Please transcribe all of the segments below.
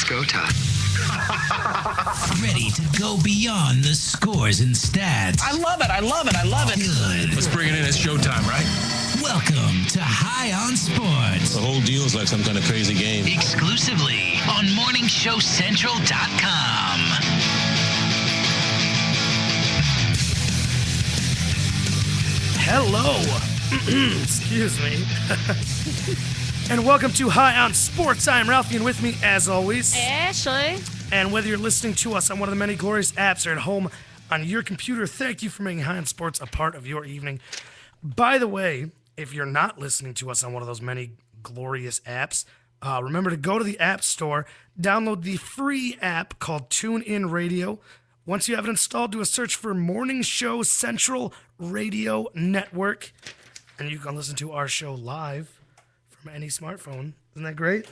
go time. Ready to go beyond the scores and stats. I love it. Good. Let's bring it in. It's showtime, right? Welcome to High on Sports. The whole deal is like some kind of crazy game. Exclusively on MorningShowCentral.com. Hello. Excuse me. And welcome to High on Sports. I'm Ralphie, and with me, as always, Ashley. And whether you're listening to us on one of the many glorious apps or at home on your computer, thank you for making High on Sports a part of your evening. By the way, if you're not listening to us on one of those many glorious apps, remember to go to the App Store, download the free app called TuneIn Radio. Once you have it installed, do a search for Morning Show Central Radio Network, and you can listen to our show live from any smartphone. Isn't that great?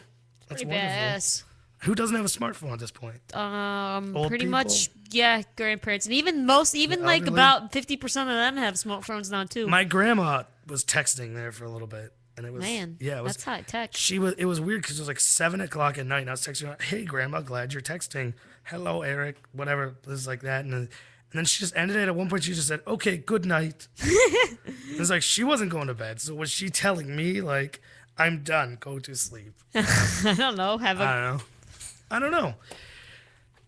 That's Pretty wonderful. badass. Who doesn't have a smartphone at this point? Old Pretty people? much, yeah, grandparents. And even like elderly? about 50% of them have smartphones now, too. My grandma was texting there for a little bit. And it was, Man, yeah, it was, that's high tech. it was weird because it was like 7 o'clock at night, and I was texting her, hey, Grandma, glad you're texting. Hello, Eric, whatever, this like that. And then she just ended it. At one point, she just said, okay, good night. It's like she wasn't going to bed. So was she telling me, like, I'm done, go to sleep? I don't know. I don't know.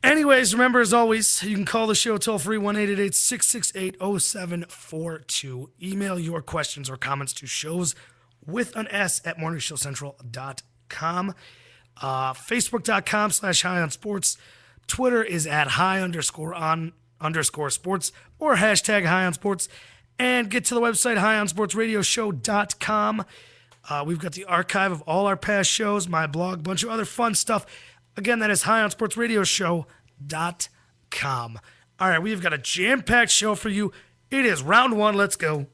Anyways, remember, as always, you can call the show toll-free, 1-888-668-0742. Email your questions or comments to shows with an S at morningshowcentral.com. Facebook.com/High on Sports. Twitter is at _on_sports or hashtag High on Sports. And get to the website, highonsportsradioshow.com. We've got the archive of all our past shows, my blog, bunch of other fun stuff. Again, that is highonsportsradioshow.com. All right, we've got a jam-packed show for you. It is round one. Let's go.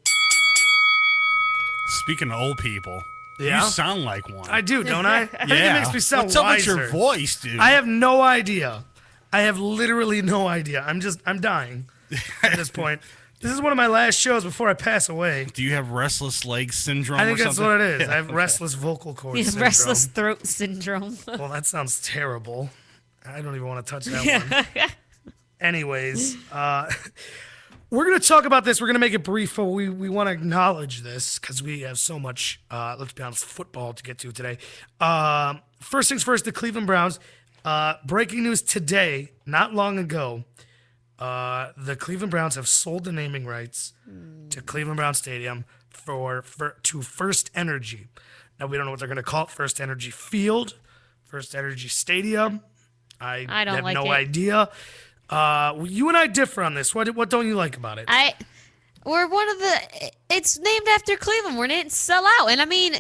Speaking of old people, Yeah? you sound like one. I do, don't I? I think it Yeah. makes me sound What's up wiser. with your voice, dude? I have no idea. I have literally no idea. I'm dying at this point. This is one of my last shows before I pass away. Do you have restless leg syndrome I think or that's something? what it is. Yeah, I have okay. restless vocal cord Yeah, syndrome. restless throat syndrome. Well, that sounds terrible. I don't even want to touch that one. Anyways, we're going to talk about this. We're going to make it brief, but we want to acknowledge this because we have so much, let's be honest, football to get to today. First things first, the Cleveland Browns. Breaking news today, not long ago, the Cleveland Browns have sold the naming rights to Cleveland Brown Stadium to First Energy. Now, we don't know what they're going to call it, First Energy Field, First Energy Stadium. I don't have like no it. idea. You and I differ on this. What don't you like about it? We're one of the. It's named after Cleveland. We didn't sell out, and I mean,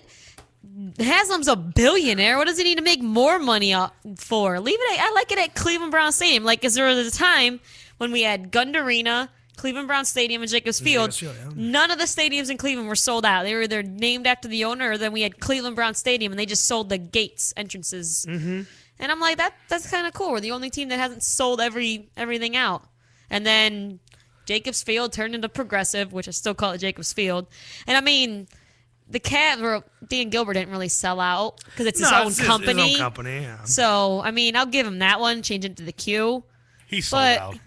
Haslam's a billionaire. What does he need to make more money for? Leave it. I like it at Cleveland Brown Stadium. Like, is there was a time when we had Gund Arena, Cleveland Brown Stadium, and Jacobs Field. Yeah. None of the stadiums in Cleveland were sold out. They were either named after the owner, or then we had Cleveland Brown Stadium, and they just sold the gates, entrances. Mm-hmm. And I'm like, that's kind of cool. We're the only team that hasn't sold everything out. And then Jacobs Field turned into Progressive, which I still call it Jacobs Field. And I mean, the Cavs, or Dan Gilbert didn't really sell out because it's his own company. His own company, yeah. So, I mean, I'll give him that one, change it to the Q. He sold out.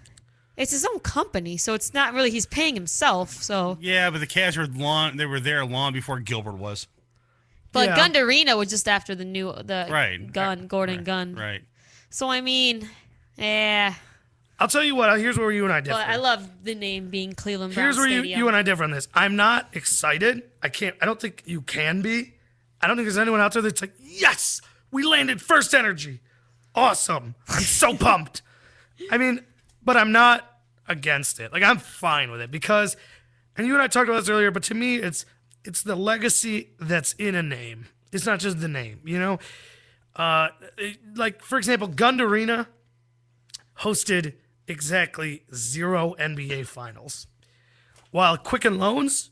It's his own company, so it's not really, he's paying himself. So Yeah, but the Cavs were there long before Gilbert was. But Yeah. Gund Arena was just after the Right. Gordon Gunn. Right. So, I mean, yeah. I'll tell you what. Here's where you and I differ. But I love the name being Cleveland Brown Here's where Stadium. you and I differ on this. I'm not excited. I don't think you can be. I don't think there's anyone out there that's like, yes, we landed First Energy. Awesome. I'm so pumped. I mean, but I'm not against it. Like, I'm fine with it because, and you and I talked about this earlier, but to me, it's the legacy that's in a name. It's not just the name, you know? Like, for example, Gund Arena hosted exactly 0 NBA finals, while Quicken Loans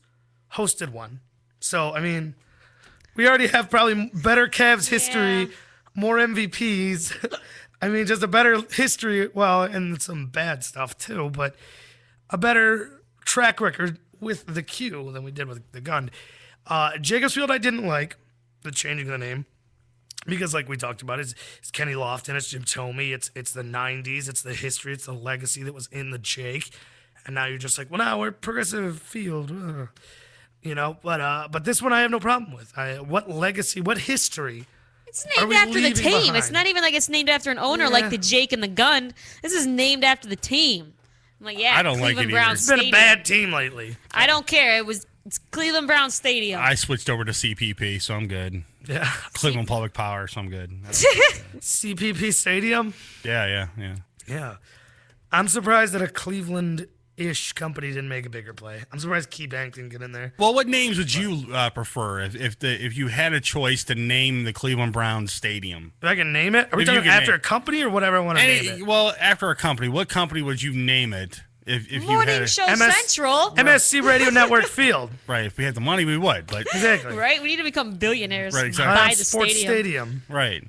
hosted one. So, I mean, we already have probably better Cavs history, more MVPs. I mean, just a better history, well, and some bad stuff too, but a better track record with the Q than we did with the Gun. Jacobs Field I didn't like, the changing of the name. Because like we talked about, it's Kenny Lofton, it's Jim Thome, it's the 90s, it's the history, it's the legacy that was in the Jake. And now you're just like, well, now we're Progressive Field. But this one I have no problem with. What legacy, what history? It's Are named we after the leaving team. behind? It's not even like it's named after an owner Yeah. like the Jake and the Gun. This is named after the team. I'm like, yeah, I don't like Cleveland it Browns It's been a Stadium. bad team lately. I don't care. It's Cleveland Browns Stadium. I switched over to CPP, so I'm good. Yeah. Cleveland Public Power, so I'm good. CPP Stadium? Yeah. Yeah. I'm surprised that a Cleveland-ish company didn't make a bigger play. I'm surprised KeyBank didn't get in there. Well, what names would you prefer if you had a choice to name the Cleveland Browns Stadium? If I can name it? Are we If you talking can after name- a company or whatever I want to name it? Well, after a company, what company would you name it? If you Morning had Show MS Central. MSC Radio Network Field. right, if we had the money, we would. But Exactly. Right? We need to become billionaires. Right, exactly. Buy Highland the Sports stadium. Stadium. right,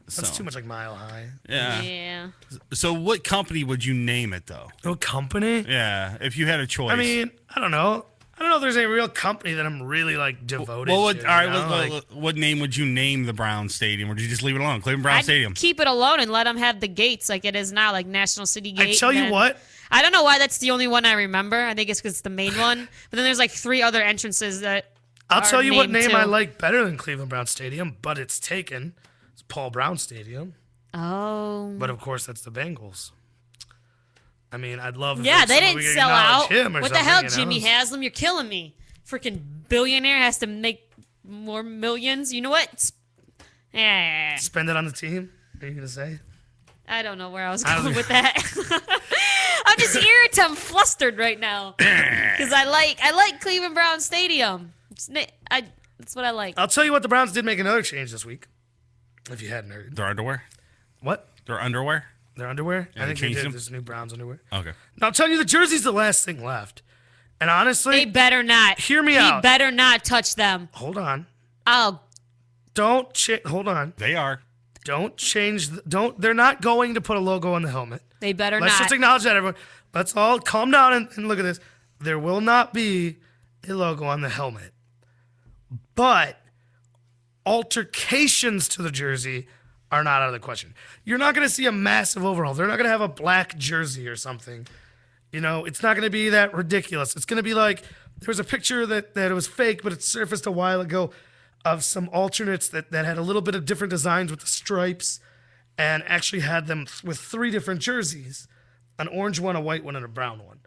That's too much like Mile High. yeah. Yeah. So, what company would you name it though? No company? Yeah, if you had a choice. I mean, I don't know. I don't know if there's any real company that I'm really like devoted Well, to. all right. you know? What name would you name the Browns Stadium, or would you just leave it alone? Cleveland Browns I'd Stadium. keep it alone and let them have the gates like it is now, like National City Gate. I tell and you then- what, I don't know why that's the only one I remember. I think it's because it's the main one. But then there's like 3 other entrances that I'll are tell you what named name I too. like better than Cleveland Brown Stadium, but it's taken. It's Paul Brown Stadium. Oh. But of course, that's the Bengals. I mean, I'd love. If Yeah, it's they something didn't we could sell acknowledge out. him or What the something, hell, you know? Jimmy Haslam? You're killing me. Freaking billionaire has to make more millions. You know what? Spend it on the team. Are you gonna say? I don't know where I was I don't going think- with that. I'm just irritated. I'm flustered right now because I like Cleveland Browns Stadium. That's what I like. I'll tell you what. The Browns did make another change this week. If you hadn't heard, Their underwear. what? Their underwear. Their underwear? Yeah, I they think they changed did. them? There's new Browns underwear. Okay. Now, I'm telling you, the jersey's the last thing left. And honestly, They better not. Hear me he out. better not touch them. hold on. Oh, Don't hold on. They are. Don't change. They're not going to put a logo on the helmet. they better Let's not. just acknowledge that, everyone. Let's all calm down and look at this. There will not be a logo on the helmet. But altercations to the jersey are not out of the question. You're not going to see a massive overhaul. They're not going to have a black jersey or something. You know, it's not going to be that ridiculous. It's going to be like there was a picture that it was fake, but it surfaced a while ago of some alternates that had a little bit of different designs with the stripes and actually had them with 3 different jerseys, an orange one, a white one, and a brown one.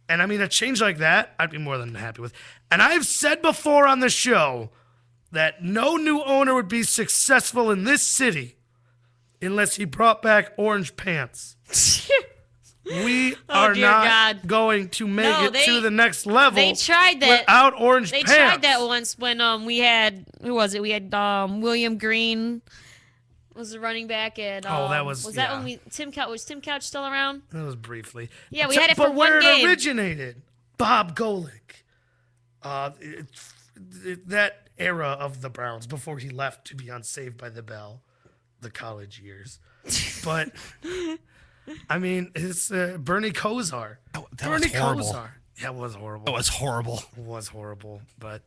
And I mean, a change like that, I'd be more than happy with. And I've said before on the show that no new owner would be successful in this city unless he brought back orange pants. We are dear not God. going to make No, it they- to the next level they tried that. without orange They pants. tried that once when we had who was it? We had William Green was the running back at. That was- that yeah. when we Tim Couch was Tim Couch still around? That was briefly. Yeah, we had it for but where one game. it originated, Bob Golick. That era of the Browns before he left to be on Saved by the Bell, the college years. But I mean, it's Bernie Kosar. That Bernie was horrible. Kosar. Yeah, it was horrible. That was horrible. It was horrible, but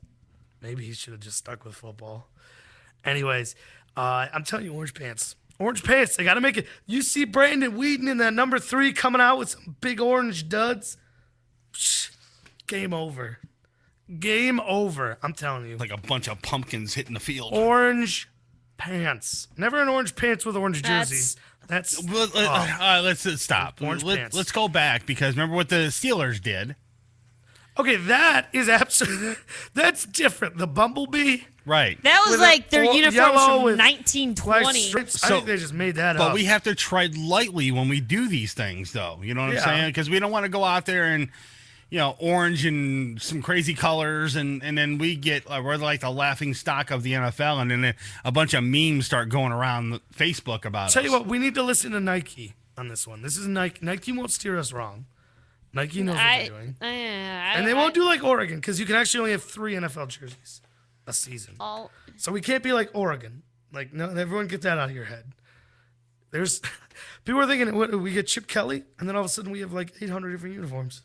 maybe he should have just stuck with football. Anyways, I'm telling you, orange pants. Orange pants, they got to make it. You see Brandon Whedon in that number 3 coming out with some big orange duds. Psh, game over. Game over. I'm telling you. Like a bunch of pumpkins hitting the field. Orange pants. Never an orange pants with orange jerseys. That's Let's stop. Orange pants. Let's go back because remember what the Steelers did. okay. That is absolutely that's different. The bumblebee, Right. That was With like a their uniforms yellow from with black 1920. strips. I So- think they just made that But up. we have to tread lightly when we do these things, though. You know what I'm Yeah. saying? Because we don't want to go out there and, orange and some crazy colors, and then we get we're like the laughing stock of the NFL, and then a bunch of memes start going around Facebook about Tell us. you what, we need to listen to Nike on this one. This is Nike. Nike won't steer us wrong. Nike knows what they're doing. And they won't do like Oregon because you can actually only have 3 NFL jerseys a season. all. So we can't be like Oregon. Like, no, everyone get that out of your head. There's people are thinking what, we get Chip Kelly, and then all of a sudden we have like 800 different uniforms.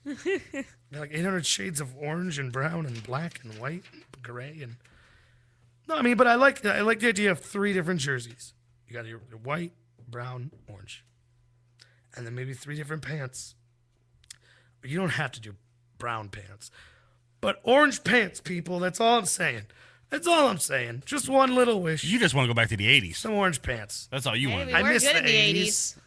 Like 800 shades of orange and brown and black and white and gray and No, I mean, but I like the idea of 3 different jerseys. You got your white, brown, orange, and then maybe 3 different pants. You don't have to do brown pants, but orange pants, people. That's all I'm saying. That's all I'm saying. Just one little wish. You just want to go back to the 80s. Some orange pants. That's all you Hey, want. we to I were miss good the in the 80s.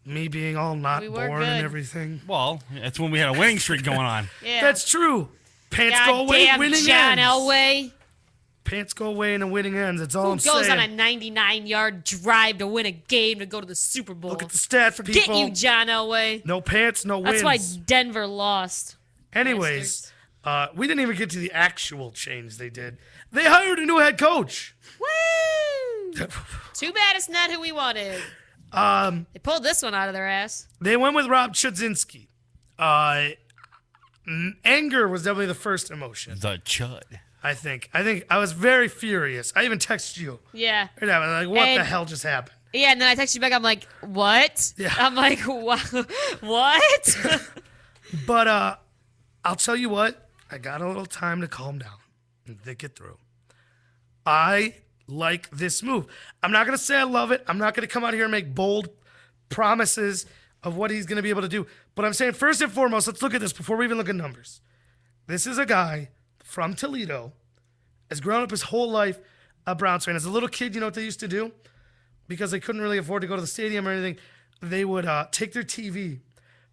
Me being all not We were born and good. everything. Well, that's when we had a winning streak going on. Yeah. That's true. Pants go away, Goddamn winning John ends. Elway. Pants go away in the winning ends. That's all Who I'm goes saying. on a 99-yard drive to win a game to go to the Super Bowl? Look at the stats, Forget people. you, John Elway. No pants, no That's wins. why Denver lost. Anyways, we didn't even get to the actual change they did. They hired a new head coach. Woo! Too bad it's not who we wanted. They pulled this one out of their ass. They went with Rob Chudzinski. Anger was definitely the first emotion, The Chud. I think. I was very furious. I even texted you. Yeah. I was like, what the And- hell just happened? Yeah, and then I text you back. I'm like, what? Yeah. I'm like, what? But I'll tell you what. I got a little time to calm down and think it through. I like this move. I'm not going to say I love it. I'm not going to come out here and make bold promises of what he's going to be able to do. But I'm saying, first and foremost, let's look at this before we even look at numbers. This is a guy from Toledo, has grown up his whole life a Browns fan. As a little kid, you know what they used to do? Because they couldn't really afford to go to the stadium or anything, they would take their TV,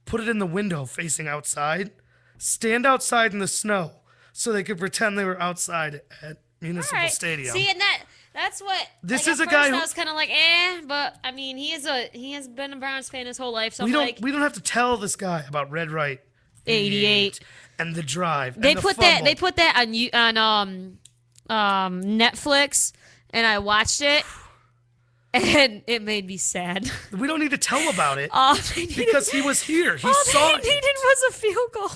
put it in the window facing outside, stand outside in the snow so they could pretend they were outside at Municipal All right. Stadium. See, and that's what. This like, is at a guy first who- I was kind of like, but I mean, he has been a Browns fan his whole life. So we I'm don't like, we don't have to tell this guy about Red Right 88. and the drive. They and the put that. fumble. They put that on Netflix, and I watched it, and it made me sad. We don't need to tell about it All they needed, because he was here. He all saw they it. needed was a field goal.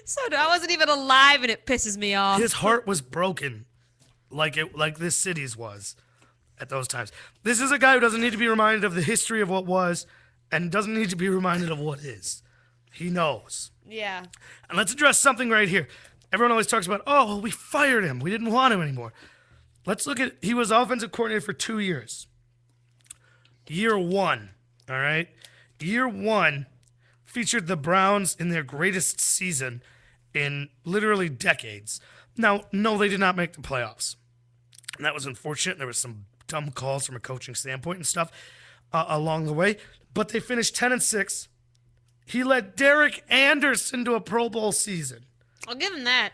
So I wasn't even alive, and it pisses me off. His heart was broken, like this city's was at those times. This is a guy who doesn't need to be reminded of the history of what was, and doesn't need to be reminded of what is. He knows. Yeah. And let's address something right here. Everyone always talks about, oh, well, we fired him. We didn't want him anymore. Let's look at, he was offensive coordinator for 2 years. Year 1, all right? Year 1 featured the Browns in their greatest season in literally decades. Now, no, they did not make the playoffs. And that was unfortunate. There was some dumb calls from a coaching standpoint and stuff along the way. But they finished 10-6. He led Derek Anderson to a Pro Bowl season. I'll give him that.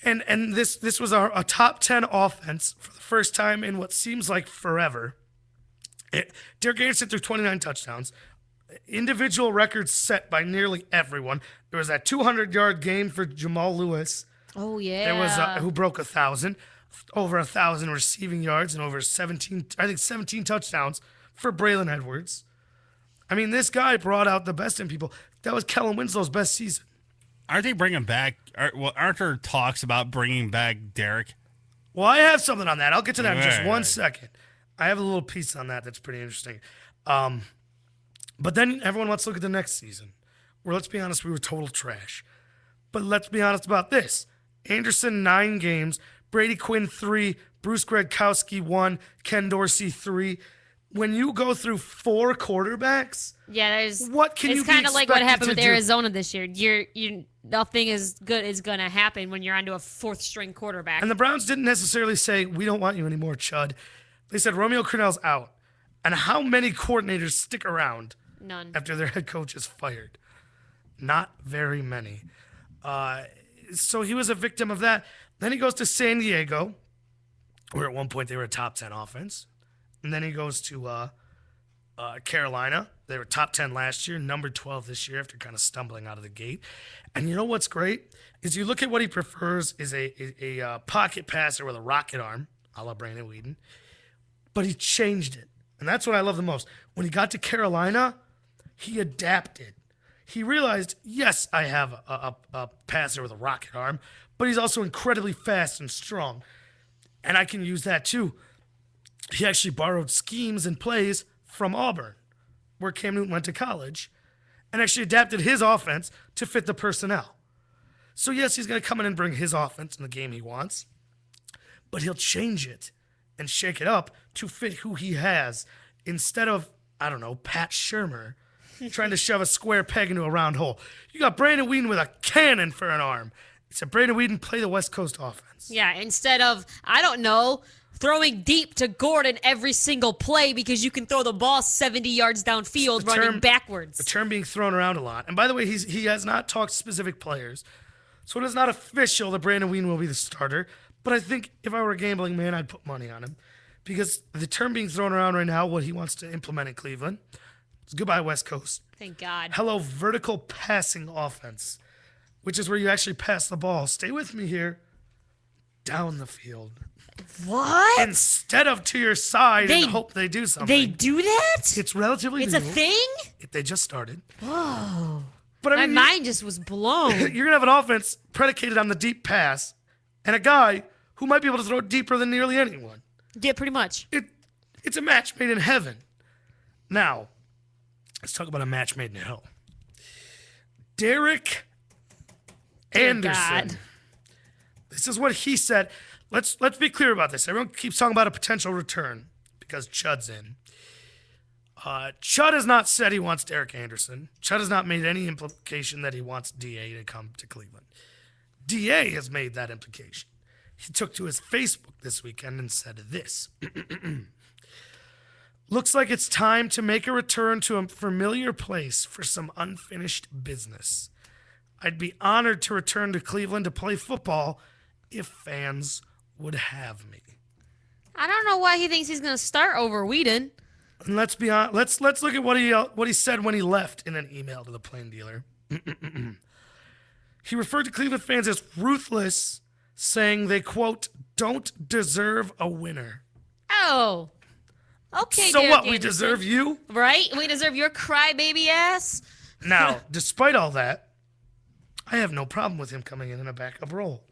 And this was a top 10 offense for the first time in what seems like forever. Derek Anderson threw 29 touchdowns. Individual records set by nearly everyone. There was that 200-yard game for Jamal Lewis. Oh yeah. There was who broke 1,000, over 1,000 receiving yards and over 17 touchdowns for Braylon Edwards. I mean, this guy brought out the best in people. That was Kellen Winslow's best season. Aren't they bringing back? Aren't there talks about bringing back Derek? Well, I have something on that. I'll get to that in just Right. 1 second. I have a little piece on that that's pretty interesting. But then everyone wants to look at the next season, where, let's be honest, we were total trash. But let's be honest about this. Anderson, 9 games. Brady Quinn, 3. Bruce Gradkowski, 1. Ken Dorsey, 3. When you go through 4 quarterbacks, Yeah, there's. what can you It's be kind of like what expected happened to with do? Arizona this year. You're nothing as good is gonna happen when you're onto a 4th-string quarterback. And the Browns didn't necessarily say, we don't want you anymore, Chud. They said, Romeo Crennel's out. And how many coordinators stick around None. after their head coach is fired? Not very many. So he was a victim of that. Then he goes to San Diego, where at one point they were a top 10 offense. And then he goes to Carolina. They were top 10 last year, number 12 this year after kind of stumbling out of the gate. And you know what's great? Is you look at what he prefers is a pocket passer with a rocket arm, a la Brandon Weeden. But he changed it. And that's what I love the most. When he got to Carolina, he adapted. He realized, yes, I have a passer with a rocket arm, but he's also incredibly fast and strong. And I can use that too. He actually borrowed schemes and plays from Auburn, where Cam Newton went to college, and actually adapted his offense to fit the personnel. So yes, he's going to come in and bring his offense in the game he wants. but he'll change it and shake it up to fit who he has instead of, I don't know, Pat Shurmur trying to shove a square peg into a round hole. You got Brandon Whedon with a cannon for an arm. He said, Brandon Whedon, play the West Coast offense. Yeah, instead of, I don't know, throwing deep to Gordon every single play because you can throw the ball 70 yards downfield running backwards. The term being thrown around a lot. And by the way, he has not talked specific players. So it is not official that Brandon Whedon will be the starter. But I think if I were a gambling man, I'd put money on him. Because the term being thrown around right now, what he wants to implement in Cleveland, is goodbye West Coast. Thank God. Hello, vertical passing offense, which is where you actually pass the ball. Stay with me here. Down the field. What? Instead of to your side and hope they do something. They do that? It's relatively It's new. a thing? They just started. Whoa. But I mean, My mind just was blown. you're going to have an offense predicated on the deep pass and a guy who might be able to throw deeper than nearly anyone. Yeah, pretty much. It's a match made in heaven. Now, let's talk about a match made in hell. Derek Anderson. God. This is what he said. Let's be clear about this. Everyone keeps talking about a potential return because Chud's in. Chud has not said he wants Derek Anderson. Chud has not made any implication that he wants DA to come to Cleveland. DA has made that implication. He took to his Facebook this weekend and said this. Looks like it's time to make a return to a familiar place for some unfinished business. I'd be honored to return to Cleveland to play football if fans would have me. I don't know why he thinks he's going to start over Whedon. And let's be honest. Let's look at what he said when he left in an email to the Plain Dealer. He referred to Cleveland fans as ruthless, saying they, quote, don't deserve a winner. Oh. Okay, So Derek what, we Anderson. deserve you? Right? We deserve your crybaby ass? Now, despite all that, I have no problem with him coming in a backup role.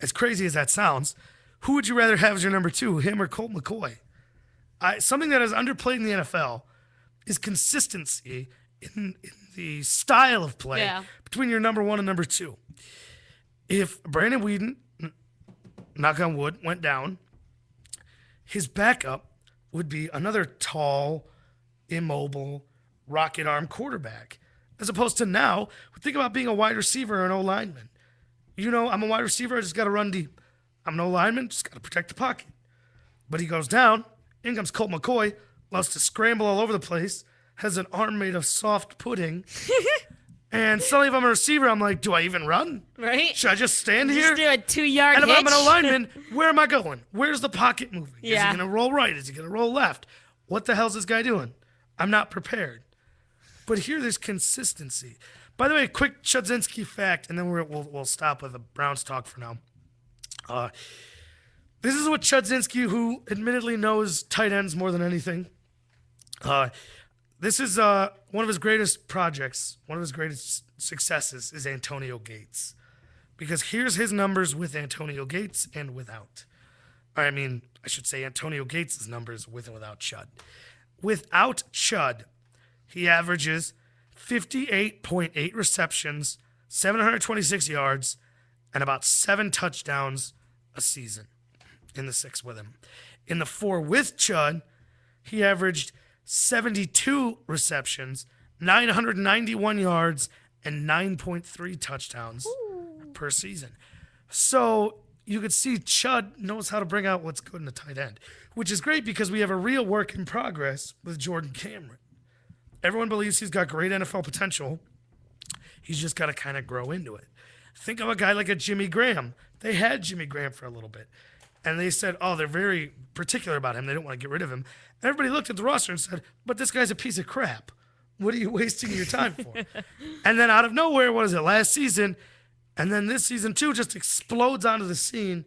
As crazy as that sounds, who would you rather have as your number two, him or Colt McCoy? Something that is underplayed in the NFL is consistency in the style of play between your number one and number two. If Brandon Whedon, knock on wood, went down, his backup would be another tall, immobile, rocket arm quarterback. As opposed to now, think about being a wide receiver or an O-lineman. You know, I'm a wide receiver, I just got to run deep. I'm an O-lineman, just got to protect the pocket. But he goes down, in comes Colt McCoy, loves to scramble all over the place, has an arm made of soft pudding. And suddenly if I'm a receiver, I'm like, do I even run? Right? Should I just stand here? Just do a 2-yard And if I'm an hitch? O-lineman, where am I going? Where's the pocket moving? Is Yeah. he going to roll right? Is he going to roll left? What the hell's this guy doing? I'm not prepared. But here there's consistency. By the way, quick Chudzinski fact, and then we'll stop with the Browns talk for now. This is what Chudzinski, who admittedly knows tight ends more than anything, this is one of his greatest projects, one of his greatest successes is Antonio Gates. Because here's his numbers with Antonio Gates and without. I mean, I should say Antonio Gates' numbers with and without Chud. Without Chud, he averages 58.8 receptions, 726 yards, and about 7 touchdowns a season in the 6 with him. In the 4 with Chud, he averaged 72 receptions, 991 yards, and 9.3 touchdowns per season. So you could see Chud knows how to bring out what's good in a tight end, which is great because we have a real work in progress with Jordan Cameron. Everyone believes he's got great NFL potential. He's just got to kind of grow into it. Think of a guy like a Jimmy Graham. They had Jimmy Graham for a little bit. And they said, oh, they're very particular about him. They don't want to get rid of him. And everybody looked at the roster and said, but this guy's a piece of crap. What are you wasting your time for? And then out of nowhere, what is it, last season, and then this season too, just explodes onto the scene.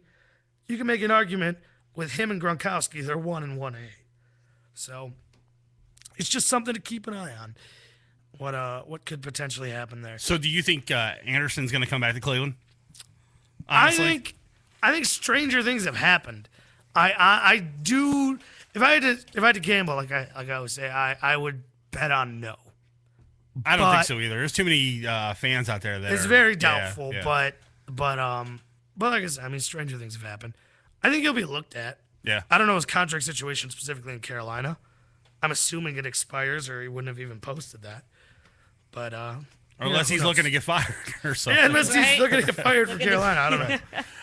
You can make an argument with him and Gronkowski. They're 1 and 1A. So it's just something to keep an eye on. What could potentially happen there? So do you think Anderson's going to come back to Cleveland? Honestly? I think stranger things have happened. I do. If I had to gamble, like I always say, I would bet on no. I don't think so either. There's too many fans out there that it's very doubtful. But like I said, I mean, stranger things have happened. I think he'll be looked at. Yeah. I don't know his contract situation specifically in Carolina. I'm assuming it expires, or he wouldn't have even posted that. But Or unless he's looking to get fired or something. yeah, unless he's Right. looking to get fired from Carolina. I don't know.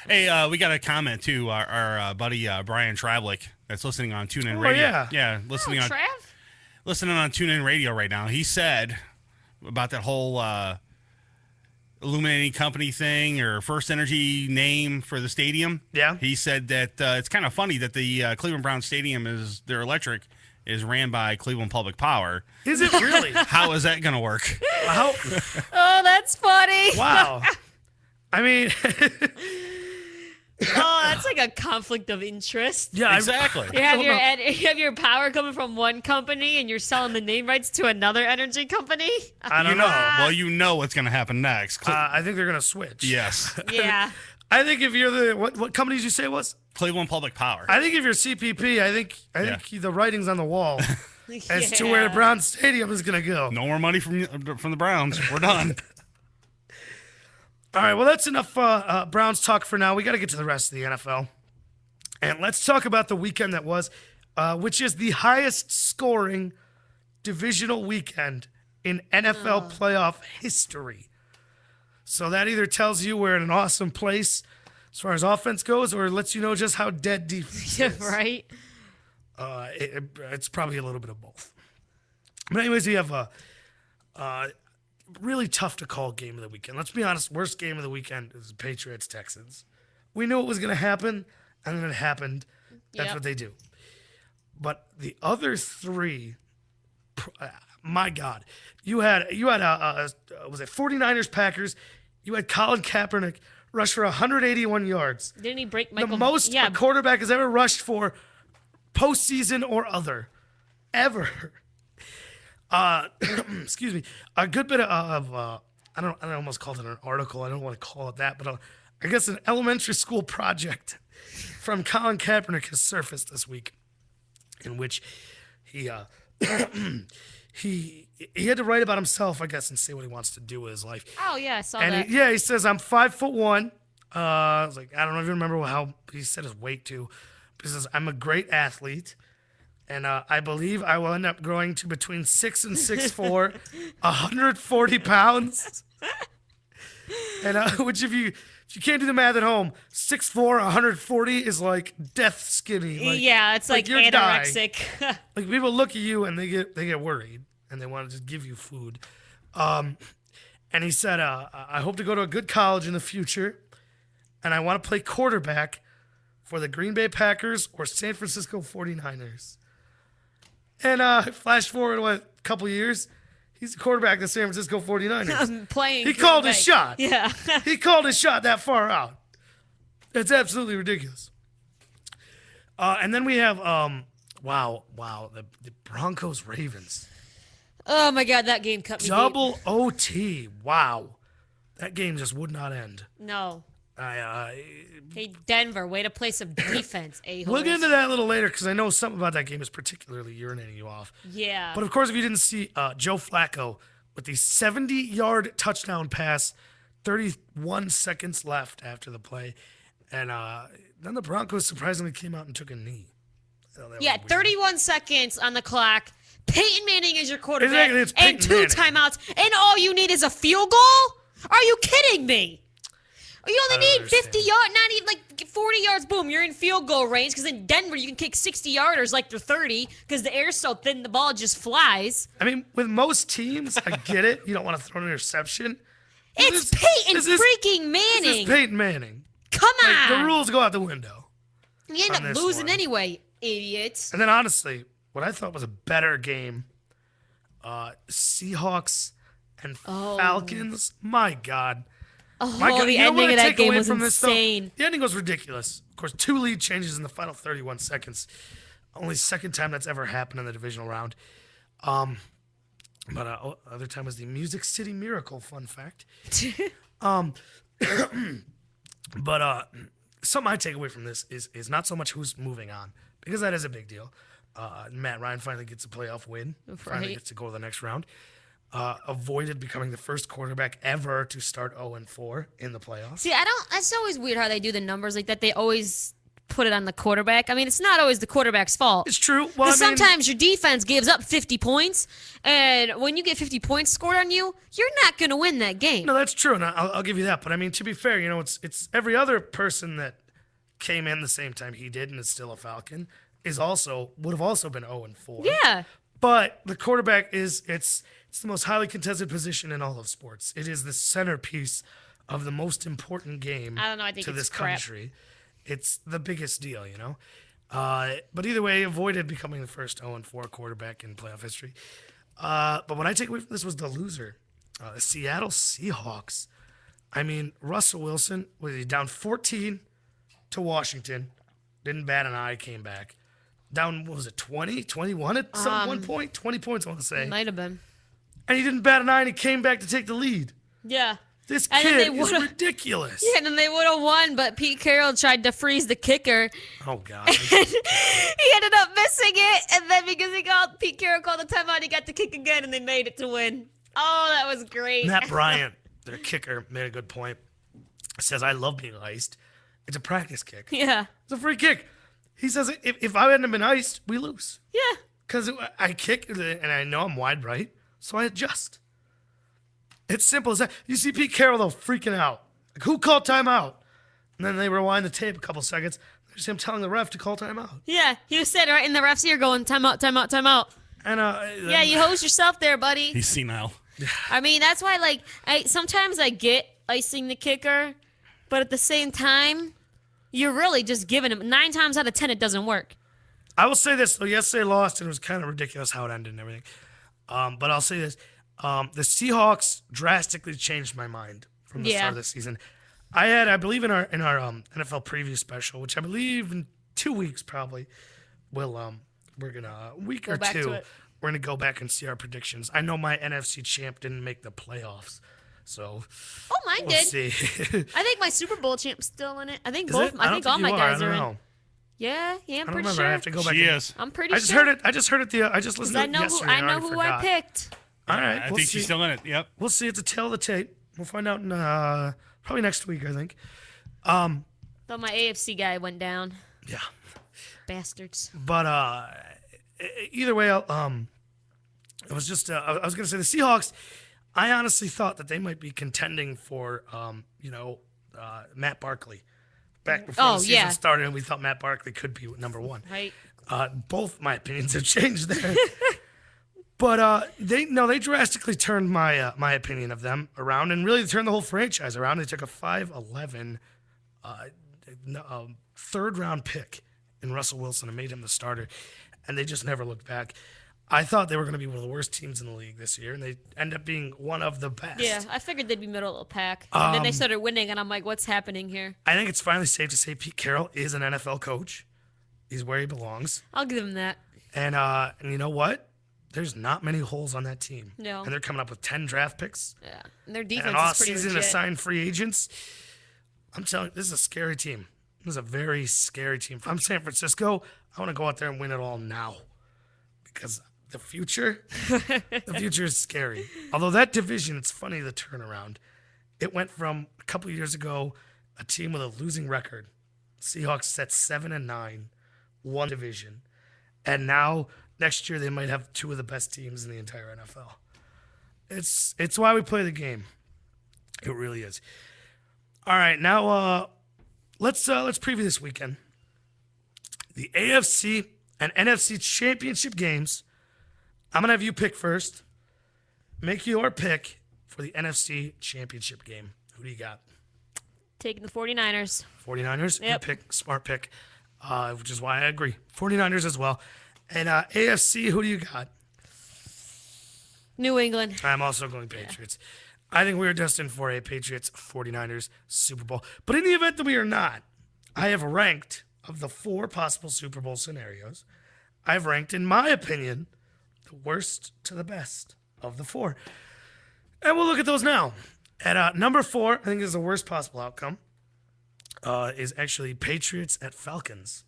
Hey, we got a comment too. Our buddy Brian Trablick that's listening on TuneIn Oh, Radio. yeah. listening on Trav? TuneIn Radio right now. He said about that whole illuminating company thing or First Energy name for the stadium. Yeah. He said that it's kind of funny that the Cleveland Browns stadium their electric is ran by Cleveland Public Power. Is it really? How is that going to work? How? Oh, that's funny. Wow. I mean, Oh, that's like a conflict of interest. yeah, Exactly. You have don't your know. you have your power coming from one company, and you're selling the name rights to another energy company. I don't You know. know. Well, you know what's going to happen next. I think they're gonna switch. Yes. Yeah. I think if you're the what company did you say it was? Cleveland Public Power. I think if you're CPP, I think the writing's on the wall as to where the Yeah. Brown Stadium is gonna go. No more money from the Browns. We're done. All right, well, that's enough Browns talk for now. We got to get to the rest of the NFL. And let's talk about the weekend that was, which is the highest scoring divisional weekend in NFL playoff history. So that either tells you we're in an awesome place as far as offense goes, or lets you know just how dead defense is. Right. It's probably a little bit of both. But anyways, we have a really tough to call game of the weekend. Let's be honest, worst game of the weekend is Patriots-Texans. We knew it was going to happen, and then it happened. That's Yep. what they do. But the other three, my God, you had was it 49ers Packers? You had Colin Kaepernick rush for 181 yards. Didn't he break The Michael? most Yeah. a quarterback has ever rushed for postseason or other. Ever. Excuse me. A good bit of I almost called it an article. I don't want to call it that, but I guess an elementary school project from Colin Kaepernick has surfaced this week, in which he he had to write about himself, I guess, and say what he wants to do with his life. Oh yeah, I saw And that. he says, I'm 5'1". I was like, I don't even remember how he said his weight to. But he says, I'm a great athlete. And I believe I will end up growing to between 6 and 6'4", 140 pounds. And which if you can't do the math at home, 6'4", 140 is like death skinny. Like, Yeah, it's like you're dying. anorexic. Like people look at you and they get worried and they want to just give you food. And he said, I hope to go to a good college in the future, and I want to play quarterback for the Green Bay Packers or San Francisco 49ers. And flash forward, a couple years, he's the quarterback of the San Francisco 49ers. Playing. He called his quarterback. shot. Yeah. He called his shot that far out. It's absolutely ridiculous. And then we have, the Broncos Ravens. Oh my God, that game cut me deep. Double OT. Wow. That game just would not end. No. I Hey, Denver, way to play some defense, a-holes. We'll get into that a little later because I know something about that game is particularly urinating you off. Yeah. But of course, if you didn't see Joe Flacco with the 70-yard touchdown pass, 31 seconds left after the play. And then the Broncos surprisingly came out and took a knee. I thought that Yeah, was weird. 31 seconds on the clock. Peyton Manning is your quarterback. Exactly, it's and Peyton 2 Manning. timeouts. And all you need is a field goal? Are you kidding me? You only I need don't 50 understand. yards, not even like 40 yards. Boom, you're in field goal range. Because in Denver, you can kick 60-yarders like they're 30 because the air's so thin, the ball just flies. I mean, with most teams, I get it. You don't want to throw an interception. It's This- Peyton this is- freaking This Manning. is Peyton Manning. Come Like, on. the rules go out the window. You end on up this losing one. anyway, idiots. And then honestly, what I thought was a better game, Seahawks and Falcons. My God. Oh, My God. the You know what ending I of that take game away was from this, though? insane. The ending was ridiculous. Of course, 2 lead changes in the final 31 seconds. Only second time that's ever happened in the divisional round. But other time was the Music City Miracle, fun fact. But something I take away from this is not so much who's moving on, because that is a big deal. Matt Ryan finally gets a playoff win, finally Right. gets to go to the next round. Avoided becoming the first quarterback ever to start 0-4 in the playoffs. See, I don't. It's always weird how they do the numbers like that. They always put it on the quarterback. I mean, it's not always the quarterback's fault. It's true. Well, Because sometimes your defense gives up 50 points, and when you get 50 points scored on you, you're not going to win that game. No, that's true, and I'll give you that. But I mean, to be fair, it's every other person that came in the same time he did and is still a Falcon would have also been 0-4. Yeah. But the quarterback it's the most highly contested position in all of sports. It is the centerpiece of the most important game I don't know. I think to it's this crap. country. It's the biggest deal, But either way, avoided becoming the first 0-4 quarterback in playoff history. But what I take away from this was the loser, the Seattle Seahawks. I mean, Russell Wilson was he down 14 to Washington, didn't bat an eye, came back. Down, what was it, 20, 21 at one point? 20 points, I want to say. Might have been. And he didn't bat an eye, and he came back to take the lead. Yeah. This And then kid they is would've- ridiculous. Yeah, and then they would have won, but Pete Carroll tried to freeze the kicker. Oh, God. He ended up missing it, and then because Pete Carroll called the timeout, he got to kick again, and they made it to win. Oh, that was great. Matt Bryant, their kicker, made a good point. Says, I love being iced. It's a practice kick. Yeah. It's a free kick. He says, if I hadn't been iced, we lose. Yeah. Because I kick, and I know I'm wide right, so I adjust. It's simple as that. You see Pete Carroll, though, freaking out. Like, who called timeout? And then they rewind the tape a couple seconds. There's him telling the ref to call timeout. Yeah. He was sitting right in the ref's ear going, timeout, timeout, timeout. And Yeah, you hose yourself there, buddy. He's senile. I mean, that's why, sometimes I get icing the kicker, but at the same time, you're really just giving him 9 times out of 10 it doesn't work. I will say this, though. Yes, they lost, and it was kind of ridiculous how it ended and everything. But I'll say this. The Seahawks drastically changed my mind from the start of the season. I believe in our NFL preview special, which I believe in 2 weeks probably, we're gonna a week or back to two, it. we're gonna go back and see our predictions. I know my NFC champ didn't make the playoffs, so Oh, mine we'll did. see. I think my Super Bowl champ's still in it. I think Is both. it? I don't think all you my guys I are don't in. know. Yeah, I'm I don't pretty remember. sure. I have to go back. She and- is. I'm pretty I just sure. heard it. I just listened to it I know yesterday. who. I and know already who I forgot. picked. All right, I we'll think see. she's still in it. Yep. We'll see. It's a tail of the tape. We'll find out in probably next week, I think. Though my AFC guy went down. Yeah. Bastards. But either way, it was just I was going to say the Seahawks. I honestly thought that they might be contending for Matt Barkley. Back before the season started, and we thought Matt Barkley could be number one. Right. Both my opinions have changed there. But they drastically turned my opinion of them around, and really turned the whole franchise around. They took a 5'11" third round pick in Russell Wilson and made him the starter, and they just never looked back. I thought they were going to be one of the worst teams in the league this year, and they end up being one of the best. Yeah, I figured they'd be middle of the pack. And then they started winning, and I'm like, what's happening here? I think it's finally safe to say Pete Carroll is an NFL coach. He's where he belongs. I'll give him that. And you know what? There's not many holes on that team. No. And they're coming up with 10 draft picks. Yeah. And their defense And all is pretty season to legit. sign free agents. I'm telling you, this is a scary team. This is a very scary team. If I'm San Francisco, I want to go out there and win it all now. Because the future is scary. Although that division, it's funny, the turnaround. It went from a couple years ago, a team with a losing record. Seahawks set 7-9, one division. And now, next year, they might have two of the best teams in the entire NFL. It's why we play the game. It really is. All right, now let's preview this weekend. The AFC and NFC championship games. I'm going to have you pick first. Make your pick for the NFC championship game. Who do you got? Taking the 49ers. 49ers? Yep. Good pick. Smart pick. Which is why I agree. 49ers as well. And AFC, who do you got? New England. I'm also going Patriots. I think we are destined for a Patriots 49ers Super Bowl. But in the event that we are not, I have ranked of the 4 possible Super Bowl scenarios. I've ranked, in my opinion, the worst to the best of the 4. And we'll look at those now. At number 4, I think is the worst possible outcome, is actually Patriots at Falcons.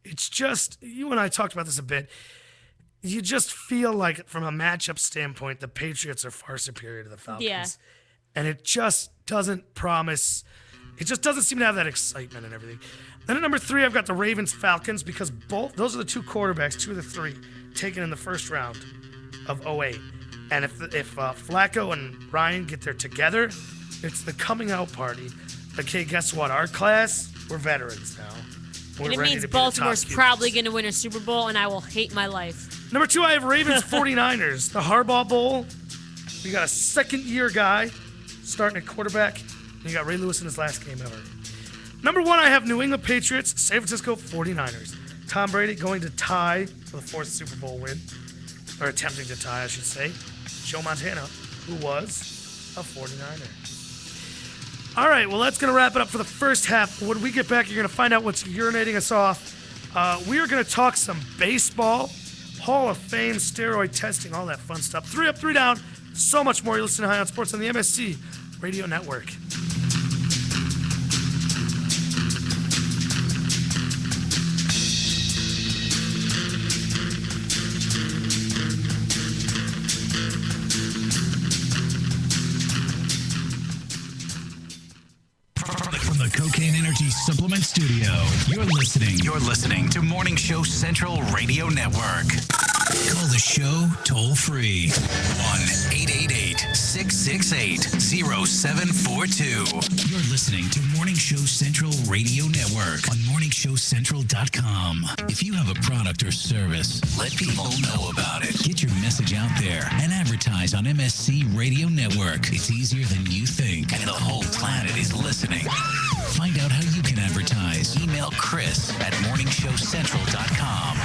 It's just, you and I talked about this a bit. You just feel like, from a matchup standpoint, the Patriots are far superior to the Falcons. Yeah. And it just doesn't promise It just doesn't seem to have that excitement and everything. Then at number 3, I've got the Ravens-Falcons because those are the 2 quarterbacks, 2 of the 3, taken in the first round of '08. And if Flacco and Ryan get there together, it's the coming out party. Okay, guess what? Our class, we're veterans now. We're And it ready means to be the top Baltimore's QBs. probably going to win a Super Bowl, and I will hate my life. Number 2, I have Ravens 49ers. The Harbaugh Bowl. We got a second-year guy starting at quarterback. And you got Ray Lewis in his last game ever. Number 1, I have New England Patriots, San Francisco 49ers. Tom Brady going to tie for the 4th Super Bowl win. Or attempting to tie, I should say. Joe Montana, who was a 49er. All right, well, that's going to wrap it up for the first half. When we get back, you're going to find out what's urinating us off. We are going to talk some baseball, Hall of Fame, steroid testing, all that fun stuff. 3 up, 3 down, so much more. You're listening to High on Sports on the MSC Radio Network. From the Cocaine Energy Supplement Studio, you're listening to Morning Show Central Radio Network. Call the show toll free 1-888-668-0742. You're listening to Morning Show Central Radio Network on morningshowcentral.com. If you have a product or service, let people know about it. Get your message out there and advertise on MSC Radio Network. It's easier than you think, and the whole planet is listening. Find out how you can advertise. Email Chris at morningshowcentral.com.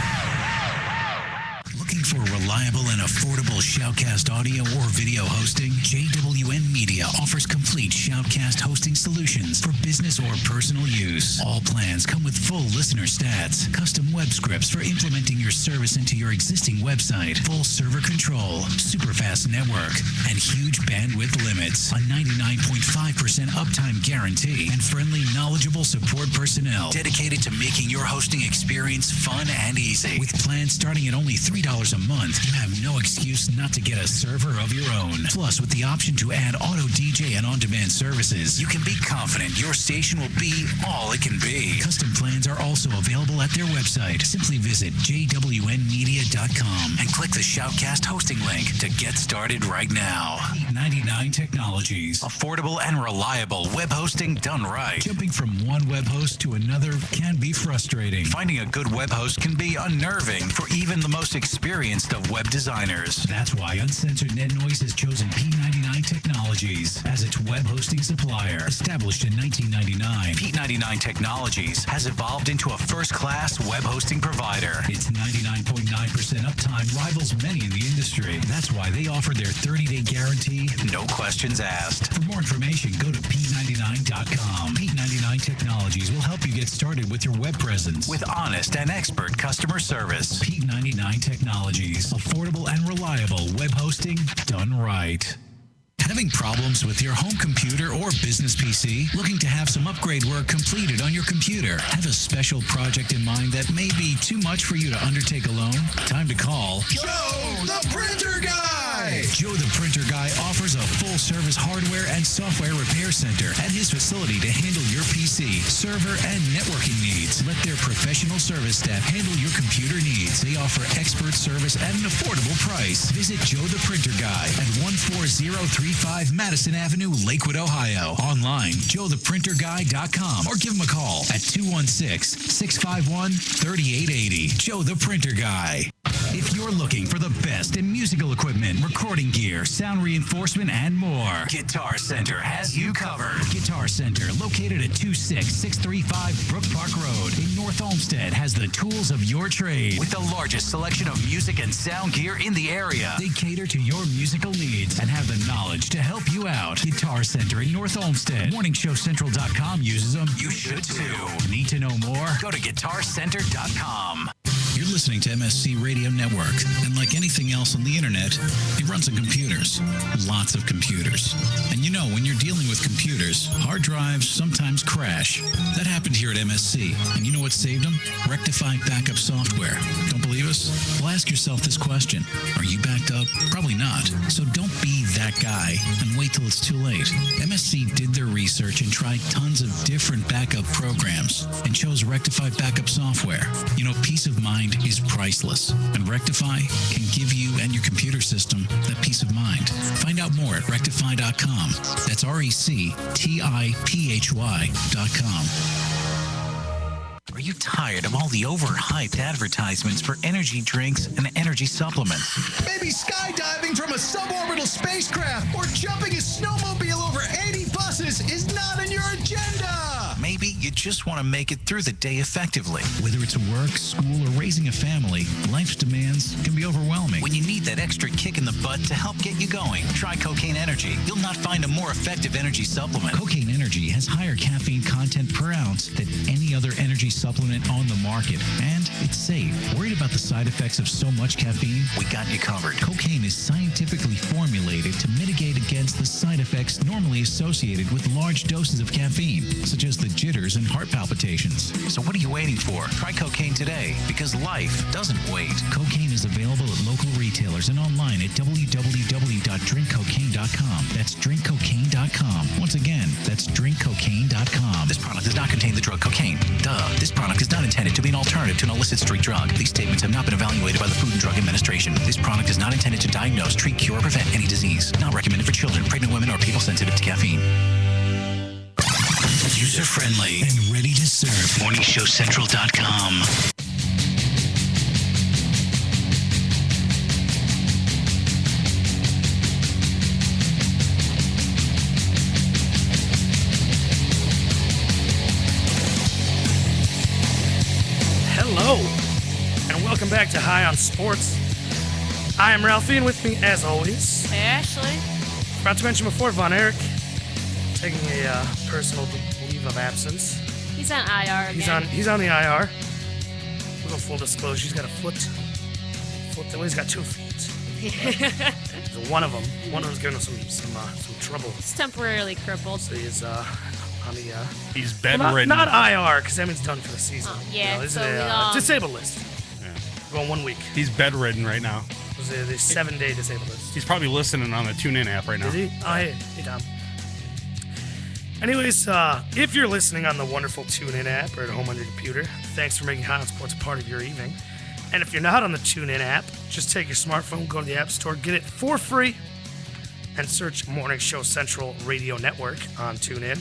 Looking for reliable and affordable Shoutcast audio or video hosting? JWN Media offers complete Shoutcast hosting solutions for business or personal use. All plans come with full listener stats, custom web scripts for implementing your service into your existing website, full server control, super fast network, and huge bandwidth limits. A 99.5% uptime guarantee and friendly, knowledgeable support personnel dedicated to making your hosting experience fun and easy. With plans starting at only $3 a month, you have no excuse not to get a server of your own. Plus, with the option to add auto DJ and on-demand services, you can be confident your station will be all it can be. Custom plans are also available at their website. Simply visit jwnmedia.com and click the Shoutcast hosting link to get started right now. 99 Technologies. Affordable and reliable web hosting done right. Jumping from one web host to another can be frustrating. Finding a good web host can be unnerving for even the most experienced of web designers. That's why Uncensored Net Noise has chosen P99 Technologies as its web hosting supplier. Established in 1999, P99 Technologies has evolved into a first-class web hosting provider. Its 99.9% uptime rivals many in the industry. That's why they offer their 30-day guarantee, no questions asked. For more information, go to P99.com. P99 Technologies will help you get started with your web presence with honest and expert customer service. P99 Technologies. Affordable and reliable web hosting done right. Having problems with your home computer or business PC? Looking to have some upgrade work completed on your computer? Have a special project in mind that may be too much for you to undertake alone? Time to call Joe the Printer Guy! Joe the Printer Guy offers a full-service hardware and software repair center at his facility to handle your PC, server, and networking needs. Let their professional service staff handle your computer needs. They offer expert service at an affordable price. Visit Joe the Printer Guy at 14035 Madison Avenue, Lakewood, Ohio. Online, joetheprinterguy.com, or give him a call at 216-651-3880. Joe the Printer Guy. If you're looking for the best in musical equipment, recording gear, sound reinforcement, and more, Guitar Center has you covered. Guitar Center, located at 26635 Brook Park Road in North Olmsted, has the tools of your trade with the largest selection of music and sound gear in the area. They cater to your musical needs and have the knowledge to help you out. Guitar Center in North Olmsted. MorningshowCentral.com uses them. You should too. Need to know more? Go to GuitarCenter.com. You're listening to MSC Radio Network, and like anything else on the internet, it runs on computers. Lots of computers. And you know, when you're dealing with computers, hard drives sometimes crash. That happened here at MSC, and you know what saved them? Rectify backup software. Don't believe us? Well, ask yourself this question. Are you backed up? Probably not. So don't be that guy and wait till it's too late. MSC did their research and tried tons of different backup programs and chose Rectify backup software. You know, peace of mind is priceless, and Rectify can give you and your computer system that peace of mind. Find out more at rectify.com. That's RECTIPHY.com. Are you tired of all the overhyped advertisements for energy drinks and energy supplements? Maybe skydiving from a suborbital spacecraft or jumping a snowmobile over 80 buses is not in your agenda. Maybe you just want to make it through the day effectively. Whether it's work, school, or raising a family, life's demands can be overwhelming. When you need that extra kick in the butt to help get you going, try Cocaine Energy. You'll not find a more effective energy supplement. Cocaine Energy has higher caffeine content per ounce than any other energy supplement on the market, and it's safe. Worried about the side effects of so much caffeine? We got you covered. Cocaine is scientifically formulated to mitigate against the side effects normally associated with large doses of caffeine, such as the jitters and heart palpitations. So what are you waiting for? Try cocaine today, because life doesn't wait. Cocaine is available at local retailers and online at www.drinkcocaine.com. That's drinkcocaine.com. Once again, that's drinkcocaine.com. This product does not contain the drug cocaine. Duh. This product is not intended to be an alternative to an illicit street drug. These statements have not been evaluated by the Food and Drug Administration. This product is not intended to diagnose, treat, cure, or prevent any disease. Not recommended for children, pregnant women, or people sensitive to caffeine. User-friendly and ready to serve. MorningShowCentral.com. Hello, and welcome back to High on Sports. I am Ralphie, and with me, as always, Hey, Ashley. forgot to mention before, Von Erich, taking a personal leave of absence. He's on IR again. He's on the IR. Little full disclosure, he's got a foot. Well, he's got 2 feet. So one of them's giving him some trouble. He's temporarily crippled. So he's on the He's well, bedridden. not IR, because that means done for the season. Oh, yeah, he's so a disabled list. Yeah. Going 1 week. He's bedridden right now. It was the 7-day disabled list. He's probably listening on the TuneIn app right now. Is he? Oh, hey Tom. Anyways, if you're listening on the wonderful TuneIn app or at home on your computer, thanks for making High on Sports a part of your evening. And if you're not on the TuneIn app, just take your smartphone, go to the App Store, get it for free, and search Morning Show Central Radio Network on TuneIn.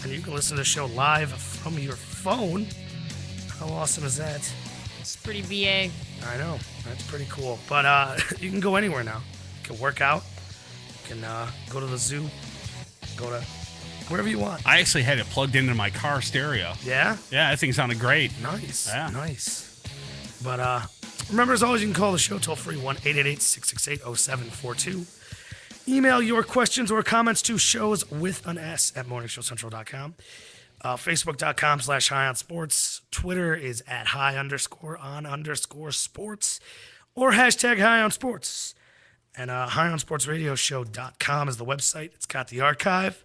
And you can listen to the show live from your phone. How awesome is that? It's pretty BA. I know. That's pretty cool. But you can go anywhere now. You can work out. You can go to the zoo. Go to wherever you want. I actually had it plugged into my car stereo. Yeah? Yeah, that thing sounded great. Nice. Yeah. Nice. But remember, as always, you can call the show toll-free 1-888-668-0742. Email your questions or comments to shows with an S at morningshowcentral.com. Facebook.com/High on Sports. Twitter is at @high_on_sports or hashtag High on Sports. And highonsportsradioshow.com is the website. It's got the archive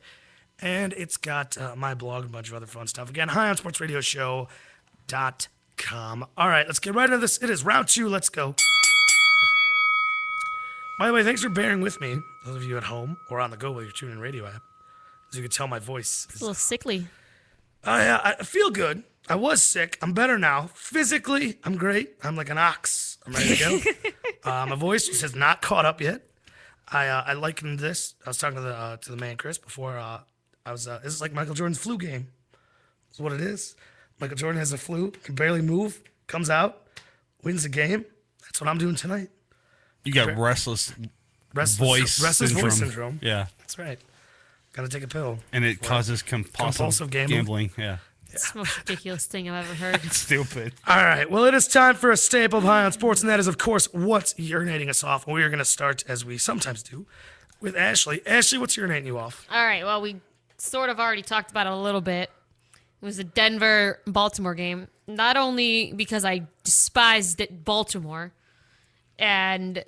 and it's got my blog and a bunch of other fun stuff. Again, highonsportsradioshow.com. All right, let's get right into this. It is round 2. Let's go. By the way, thanks for bearing with me, those of you at home or on the go with your TuneIn radio app. As you can tell, my voice It's is... a little sickly. I feel good. I was sick. I'm better now. Physically, I'm great. I'm like an ox. I'm ready to go. My voice just has not caught up yet. I likened this. I was talking to the man Chris before. This is like Michael Jordan's flu game. That's what it is. Michael Jordan has a flu, can barely move, comes out, wins the game. That's what I'm doing tonight. You got restless voice syndrome. Yeah. That's right. Got to take a pill. And it causes compulsive gambling. Yeah. It's the most ridiculous thing I've ever heard. Stupid. All right. Well, it is time for a staple of High on Sports, and that is, of course, what's urinating us off. And we are going to start, as we sometimes do, with Ashley. Ashley, what's urinating you off? All right, well, we sort of already talked about it a little bit. It was the Denver-Baltimore game. Not only because I despised Baltimore and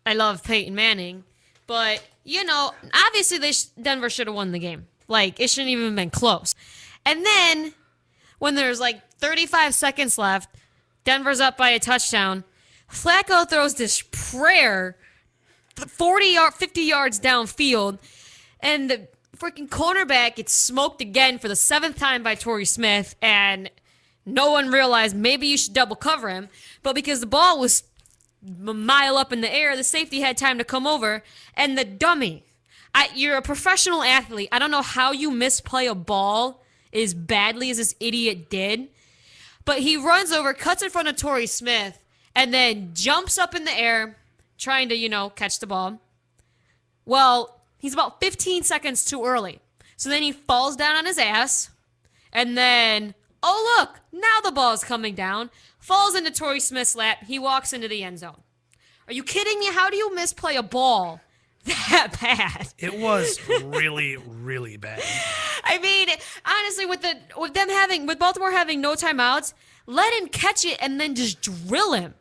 I love Peyton Manning, but, you know, obviously Denver should have won the game. Like, it shouldn't even have been close. And then, when there's like 35 seconds left, Denver's up by a touchdown. Flacco throws this prayer 50 yards downfield, and the freaking cornerback gets smoked again for the 7th time by Torrey Smith, and no one realized maybe you should double cover him, but because the ball was a mile up in the air, the safety had time to come over, and the dummy. You're a professional athlete. I don't know how you misplay a ball as badly as this idiot did, but he runs over, cuts in front of Torrey Smith, and then jumps up in the air trying to, catch the ball. Well, he's about 15 seconds too early. So then he falls down on his ass, and then, oh, look, now the ball's coming down, falls into Torrey Smith's lap. He walks into the end zone. Are you kidding me? How do you misplay a ball that bad? It was really, really bad. I mean, honestly, with Baltimore having no timeouts, let him catch it and then just drill him.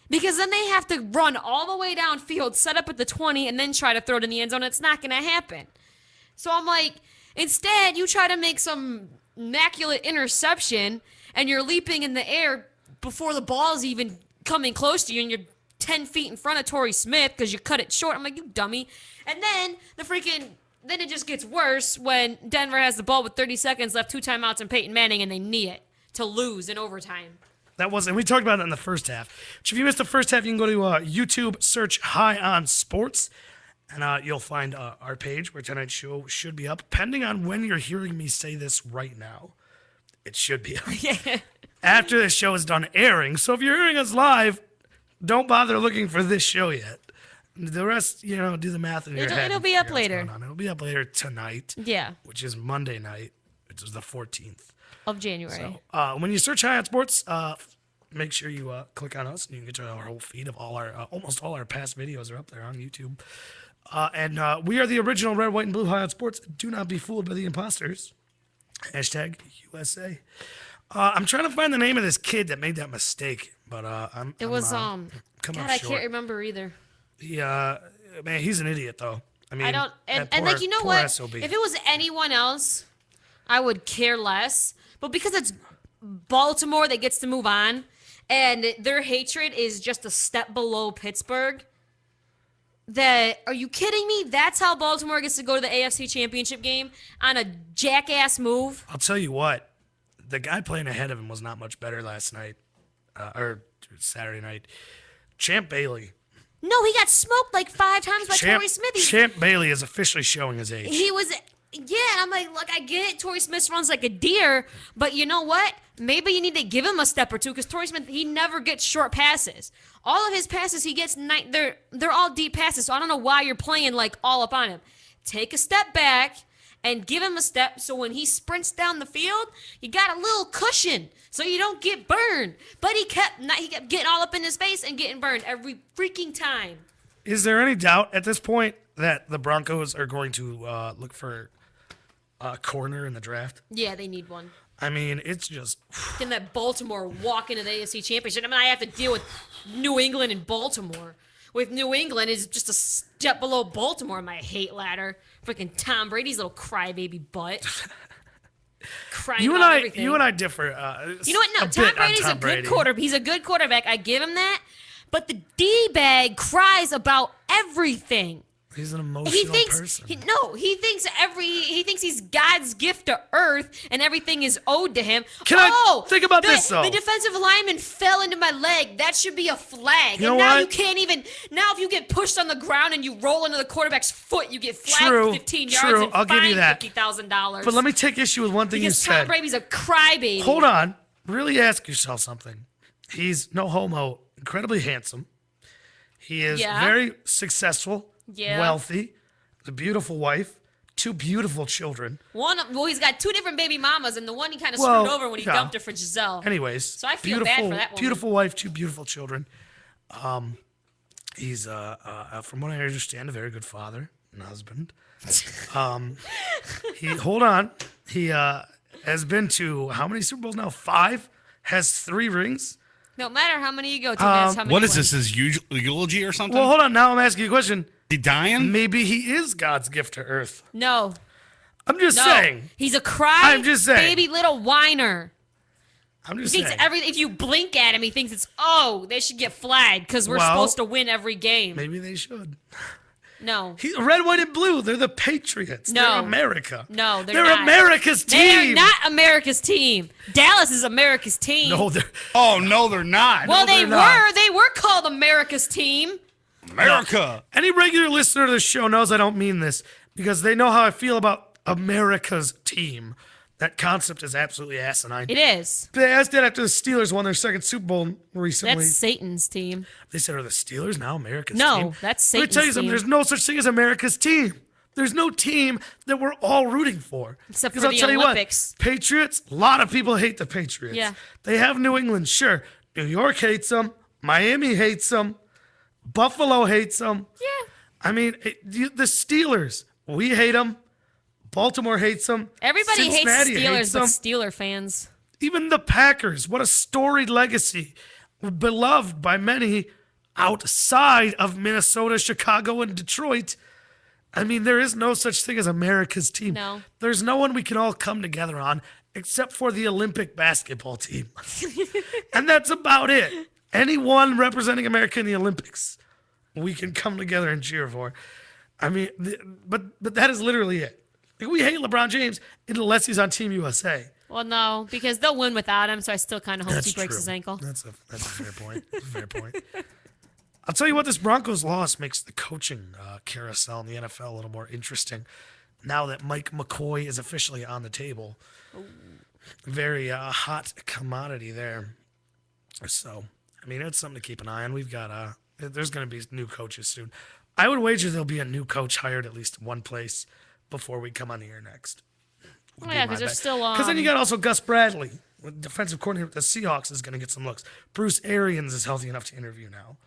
Because then they have to run all the way downfield, set up at the 20, and then try to throw it in the end zone. It's not going to happen. So I'm like, instead, you try to make some immaculate interception, and you're leaping in the air before the ball's even coming close to you, and you're 10 feet in front of Torrey Smith because you cut it short. I'm like, you dummy. And then then it just gets worse when Denver has the ball with 30 seconds left, 2 timeouts, and Peyton Manning, and they knee it to lose in overtime. And we talked about it in the first half. Which if you missed the first half, you can go to YouTube, search High on Sports, and you'll find our page where tonight's show should be up. Depending on when you're hearing me say this right now, it should be up. Yeah. After this show is done airing. So if you're hearing us live, don't bother looking for this show yet. The rest, do the math in your head. It'll be up later. It'll be up later tonight. Yeah. Which is Monday night, which is the 14th. Of January. So, when you search High on Sports, make sure you click on us, and you can get to our whole feed of almost all our past videos are up there on YouTube. And we are the original Red, White, and Blue High on Sports. Do not be fooled by the imposters. # USA. I'm trying to find the name of this kid that made that mistake, but God, I can't remember either. Man, he's an idiot though. I mean, you know what? SOB. If it was anyone else, I would care less. But because it's Baltimore that gets to move on, and their hatred is just a step below Pittsburgh. Are you kidding me? That's how Baltimore gets to go to the AFC Championship game on a jackass move. I'll tell you what, the guy playing ahead of him was not much better last night, or Saturday night. Champ Bailey. No, he got smoked like 5 times by Torrey Smith. Champ Bailey is officially showing his age. I'm like, look, I get it. Torrey Smith runs like a deer, but you know what? Maybe you need to give him a step or two because Torrey Smith, he never gets short passes. All of his passes he gets, they're all deep passes, so I don't know why you're playing like all up on him. Take a step back and give him a step so when he sprints down the field, you got a little cushion so you don't get burned. But he kept getting all up in his face and getting burned every freaking time. Is there any doubt at this point that the Broncos are going to look for a corner in the draft? Yeah, they need one. I mean, it's just... Can that Baltimore walk into the AFC Championship? I mean, I have to deal with New England and Baltimore. With New England is just a step below Baltimore in my hate ladder. Freaking Tom Brady's little crybaby butt. Crying about everything. You and I differ. You know what? No, Tom Brady's a good quarterback. He's a good quarterback. I give him that. But the D-bag cries about everything. He's an emotional person. He thinks he's God's gift to earth and everything is owed to him. Think about this though. The defensive lineman fell into my leg. That should be a flag. You know and now what? you can't even. Now if you get pushed on the ground and you roll into the quarterback's foot, you get flagged for 15 yards and I'll give you that. $50,000. But let me take issue with one thing you said. Because Tom Brady's a crybaby. Hold on. Really ask yourself something. He's no homo. Incredibly handsome. He is very successful. Yeah. Wealthy, a beautiful wife, 2 beautiful children. He's got 2 different baby mamas, and the one he kind of screwed over when he dumped her for Giselle. Anyways, so I feel bad for that woman. Beautiful wife, 2 beautiful children. He's from what I understand, a very good father and husband. He has been to how many Super Bowls now? 5. Has 3 rings. No matter how many you go to, that's how many. What is this? His eulogy or something? Well, hold on. Now I'm asking you a question. He dying? Maybe he is God's gift to earth. No. I'm just saying. He's a baby little whiner. I'm just saying. If you blink at him, he thinks they should get flagged because we're supposed to win every game. Maybe they should. No. Red, white, and blue. They're the Patriots. No. They're America. No, they're They're not. America's team. They're not America's team. Dallas is America's team. No, they're Oh, no, they're not. well, they they're not. were. They were called America's team. America. Any regular listener to the show knows I don't mean this because they know how I feel about America's team. That concept is absolutely asinine. It is. They asked that after the Steelers won their second Super Bowl recently. That's Satan's team. They said, are the Steelers now America's No, team? that's Let me Satan's tell you something. team. There's no such thing as America's team. There's no team that we're all rooting for. Except 'Cause for I'll the tell you what, Olympics. Patriots, a lot of people hate the Patriots. Yeah. They have New England, sure. New York hates them. Miami hates them. Buffalo hates them. Yeah. I mean, the Steelers, we hate them. Baltimore hates them. Everybody Cincinnati hates Steelers, but them. Steeler fans. Even the Packers, what a storied legacy. Beloved by many outside of Minnesota, Chicago, and Detroit. I mean, there is no such thing as America's team. No. There's no one we can all come together on except for the Olympic basketball team. And that's about it. Anyone representing America in the Olympics, we can come together and cheer for. I mean, but that is literally it. Like, we hate LeBron James unless he's on Team USA. Well, no, because they'll win without him, so I still kind of hope That's he breaks true. his ankle. That's a fair point. That's a fair point. I'll tell you what, this Broncos loss makes the coaching carousel in the NFL a little more interesting now that Mike McCoy is officially on the table. Very hot commodity there. So, I mean, it's something to keep an eye on. We've got, there's going to be new coaches soon. I would wager there'll be a new coach hired at least one place before we come on here next. Oh, yeah, because they're still on. Because then you got also Gus Bradley, defensive coordinator with the Seahawks, is going to get some looks. Bruce Arians is healthy enough to interview now.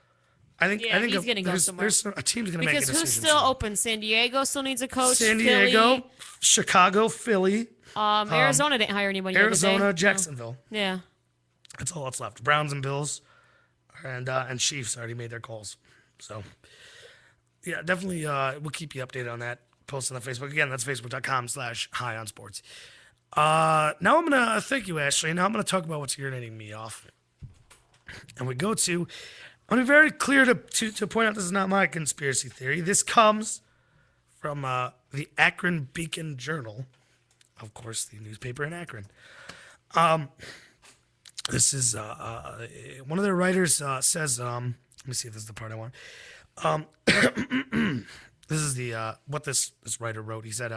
I think Yeah, he's gonna go somewhere. there's a team's going to make a Because decision. who's still soon. open? San Diego still needs a coach. San Diego, Philly. Chicago, Philly, Arizona didn't hire anybody. yet, did they? Arizona, Jacksonville. Yeah. That's all that's left. Browns and Bills, and Chiefs already made their calls. So, yeah, definitely we'll keep you updated on that. Post on the Facebook. Again, that's facebook.com/high-on-sports. Now I'm going to thank you, Ashley. Now I'm going to talk about what's urinating me off. And we go to, I'm going to be very clear to point out this is not my conspiracy theory. This comes from the Akron Beacon Journal. Of course, the newspaper in Akron. This is one of their writers says, let me see if this is the part I want. This is the what this writer wrote. He said,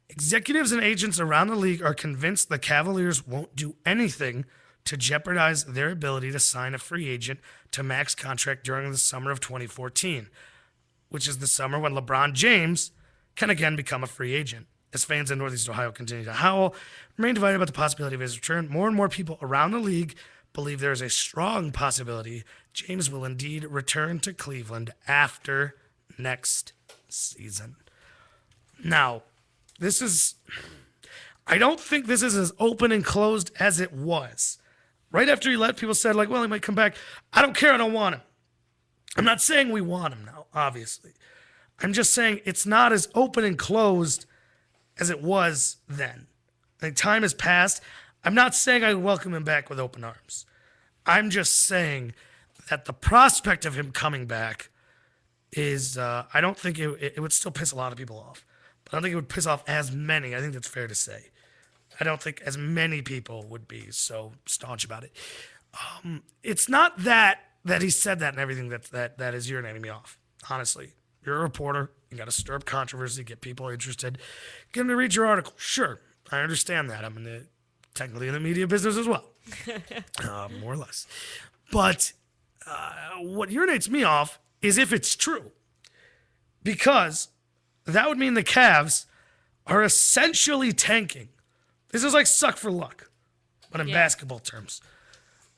executives and agents around the league are convinced the Cavaliers won't do anything to jeopardize their ability to sign a free agent to max contract during the summer of 2014, which is the summer when LeBron James can again become a free agent. As fans in Northeast Ohio continue to howl, remain divided about the possibility of his return, more and more people around the league believe there is a strong possibility James will indeed return to Cleveland after next season. Now, I don't think this is as open and closed as it was. Right after he left, people said, like, well, he might come back. I don't care. I don't want him. I'm not saying we want him now, obviously. I'm just saying it's not as open and closed as it was then. Like, time has passed. I'm not saying I welcome him back with open arms. I'm just saying that the prospect of him coming back is, I don't think it would still piss a lot of people off. But I don't think it would piss off as many. I think that's fair to say. I don't think as many people would be so staunch about it. It's not that he said that and everything that is urinating me off. Honestly, you're a reporter. You got to stir up controversy, get people interested, get them to read your article. Sure, I understand that. I'm technically in the media business as well, more or less. But what urinates me off is if it's true, because that would mean the Cavs are essentially tanking. This is like suck for luck, but in basketball terms.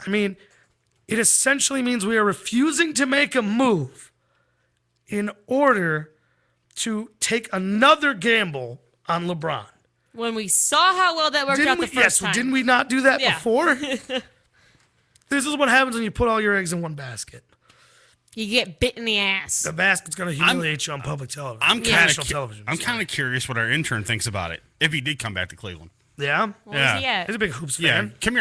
I mean, it essentially means we are refusing to make a move in order to take another gamble on LeBron. When we saw how well that worked out the first time. Didn't we not do that Yeah. before? This is what happens when you put all your eggs in one basket. You get bit in the ass. The basket's going to humiliate you on public television. National television. I'm kind of curious what our intern thinks about it if he did come back to Cleveland. Yeah? Where's he at? He's a big hoops Yeah, fan. come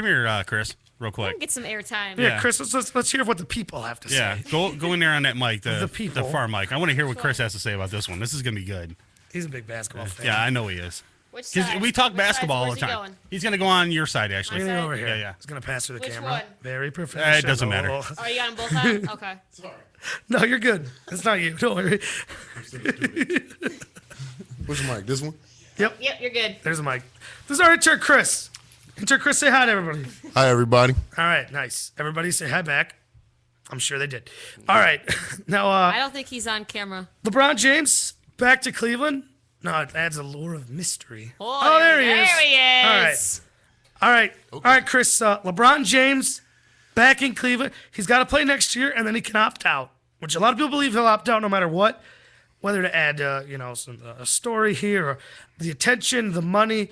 here, Chris. real quick. Get some airtime. Yeah, Chris, let's hear what the people have to say. Yeah, go in there on that mic, the people. far mic. I want to hear what Chris has to say about this one. This is gonna be good. He's a big basketball fan. Yeah, I know he is. Which Because side? we talk Which basketball all side's- the where's he time. going? He's gonna go on your side, actually. He's gonna go over here. Yeah. He's gonna pass through the Which camera. one? Very professional. It doesn't matter. Oh, you got them both on? Okay. No, you're good. It's not you. Don't worry. Which mic? This one? Yep, you're good. There's a mic. This is our intern, Chris. Intern Chris, say hi to everybody. Hi, everybody. All right, nice. Everybody say hi back. I'm sure they did. All right. Now, I don't think he's on camera. LeBron James back to Cleveland. No, it adds a lure of mystery. Oh, there he is. There he is. All right. All right, Chris. LeBron James back in Cleveland. He's got to play next year, and then he can opt out, which a lot of people believe he'll opt out no matter what, whether to add, a story here or the attention, the money.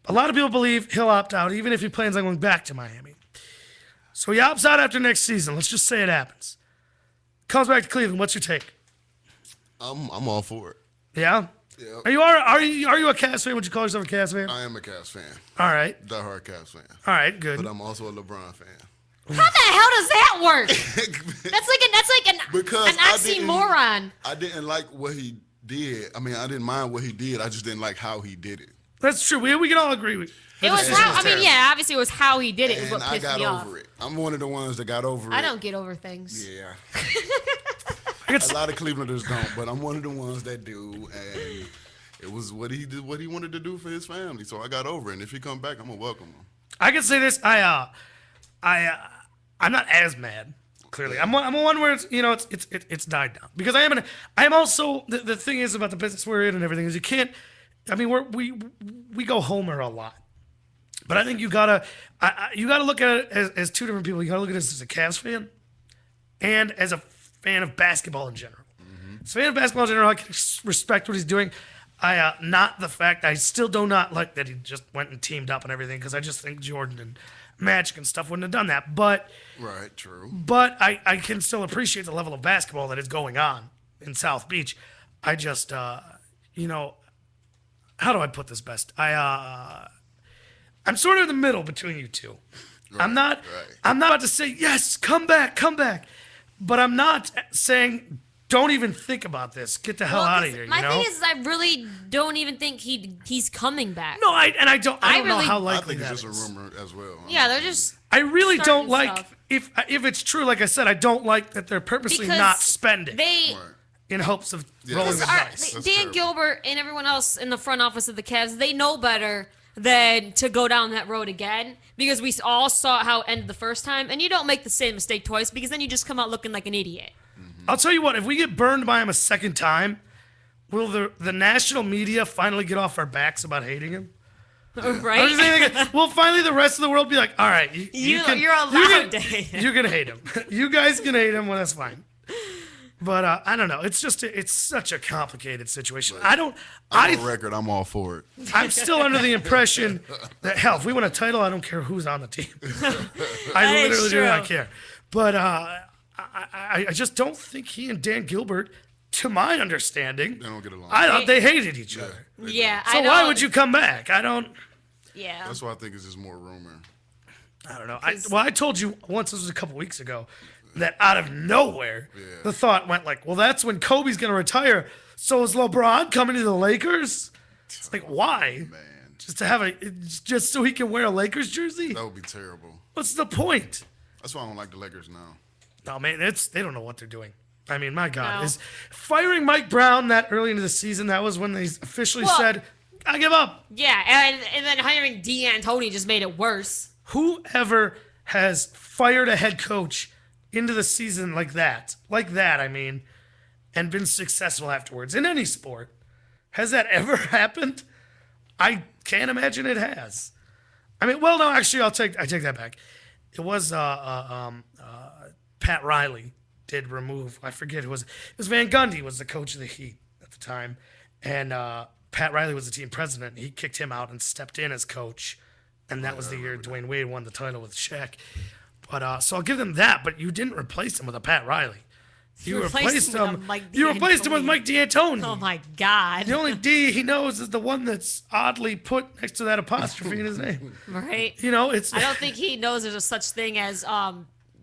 A lot of people believe he'll opt out, even if he plans on going back to Miami. So he opts out after next season. Let's just say it happens. Comes back to Cleveland. What's your take? I'm all for it. Yeah. Yeah. Are you a Cavs fan? Would you call yourself a Cavs fan? I am a Cavs fan. All right. Diehard Cavs fan. All right. Good. But I'm also a LeBron fan. How the hell does that work? That's like an Because an oxymoron. I didn't like what he did. I mean, I didn't mind what he did. I just didn't like how he did it. That's true. We can all agree with. It was how. I mean, yeah. Obviously, it was how he did it. Is And what I pissed got me off. over it. I'm one of the ones that got over it. I don't get over things. Yeah. A lot of Clevelanders don't, but I'm one of the ones that do. And it was what he did, what he wanted to do for his family. So I got over it. And if he come back, I'm gonna welcome him. I can say this. I'm not as mad. Clearly, I'm one where it's died down because I'm also the thing is about the business we're in and everything is you can't. I mean, we go homer a lot, but I think you gotta look at it as two different people. You gotta look at it as a Cavs fan and as a fan of basketball in general. As a fan of basketball in general, I can respect what he's doing. Not the fact I still do not like that he just went and teamed up and everything because I just think Jordan and Magic and stuff wouldn't have done that. But Right, true. But I can still appreciate the level of basketball that is going on in South Beach. I just how do I put this best? I'm sort of in the middle between you two. Right, I'm not about to say yes, come back, but I'm not saying don't even think about this. Get the hell out of here. My thing is, I really don't even think he's coming back. No, I don't know really- how I likely think that it's just is. a rumor as well. Yeah, they're just. I really don't starting like stuff. if it's true. Like I said, I don't like that they're purposely Because not spending They. Right. in hopes of Yeah, rolling the that's- dice. That's Dan terrible. Gilbert and everyone else in the front office of the Cavs, they know better than to go down that road again because we all saw how it ended the first time, and you don't make the same mistake twice because then you just come out looking like an idiot. I'll tell you what, if we get burned by him a second time, will the national media finally get off our backs about hating him? I'm Right? just saying, will finally the rest of the world be like, all right, You're allowed to hate him. You can hate him. You guys can hate him. Well, that's fine. But I don't know. It's just it's such a complicated situation. On the record, I'm all for it. I'm still under the impression that hell, if we win a title, I don't care who's on the team. I That is literally do not true. care. But I just don't think he and Dan Gilbert, to my understanding, They don't get along. I thought they hated each other. Yeah. So why would you come back? I don't Yeah. That's why I think it's just more rumor. know. I told you once, this was a couple weeks ago, that out of nowhere, the thought went like, well, that's when Kobe's going to retire. So is LeBron coming to the Lakers? It's like, why? Man, Just so he can wear a Lakers jersey? that would be terrible. What's the point? That's why I don't like the Lakers now. No, man, they don't know what they're doing. I mean, my God, No. is firing Mike Brown that early into the season? That was when they officially Well- said, "I give up." Yeah, and then hiring D'Antoni just made it worse. Whoever has fired a head coach into the season like that, I mean, and been successful afterwards in any sport, has that ever happened? I can't imagine it has. I mean, well, no, actually, I take that back. It was Pat Riley did remove. I forget who it was. It was Van Gundy was the coach of the Heat at the time, and Pat Riley was the team president. He kicked him out and stepped in as coach, and that was the year Dwayne Wade won the title with Shaq. But so I'll give them that. But you didn't replace him with a Pat Riley. You replaced him with him. Mike You replaced him with D'Antoni. Mike D'Antoni. Oh my God. The only D he knows is the one that's oddly put next to that apostrophe in his name. Right. You know, it's. I don't think he knows there's a such thing as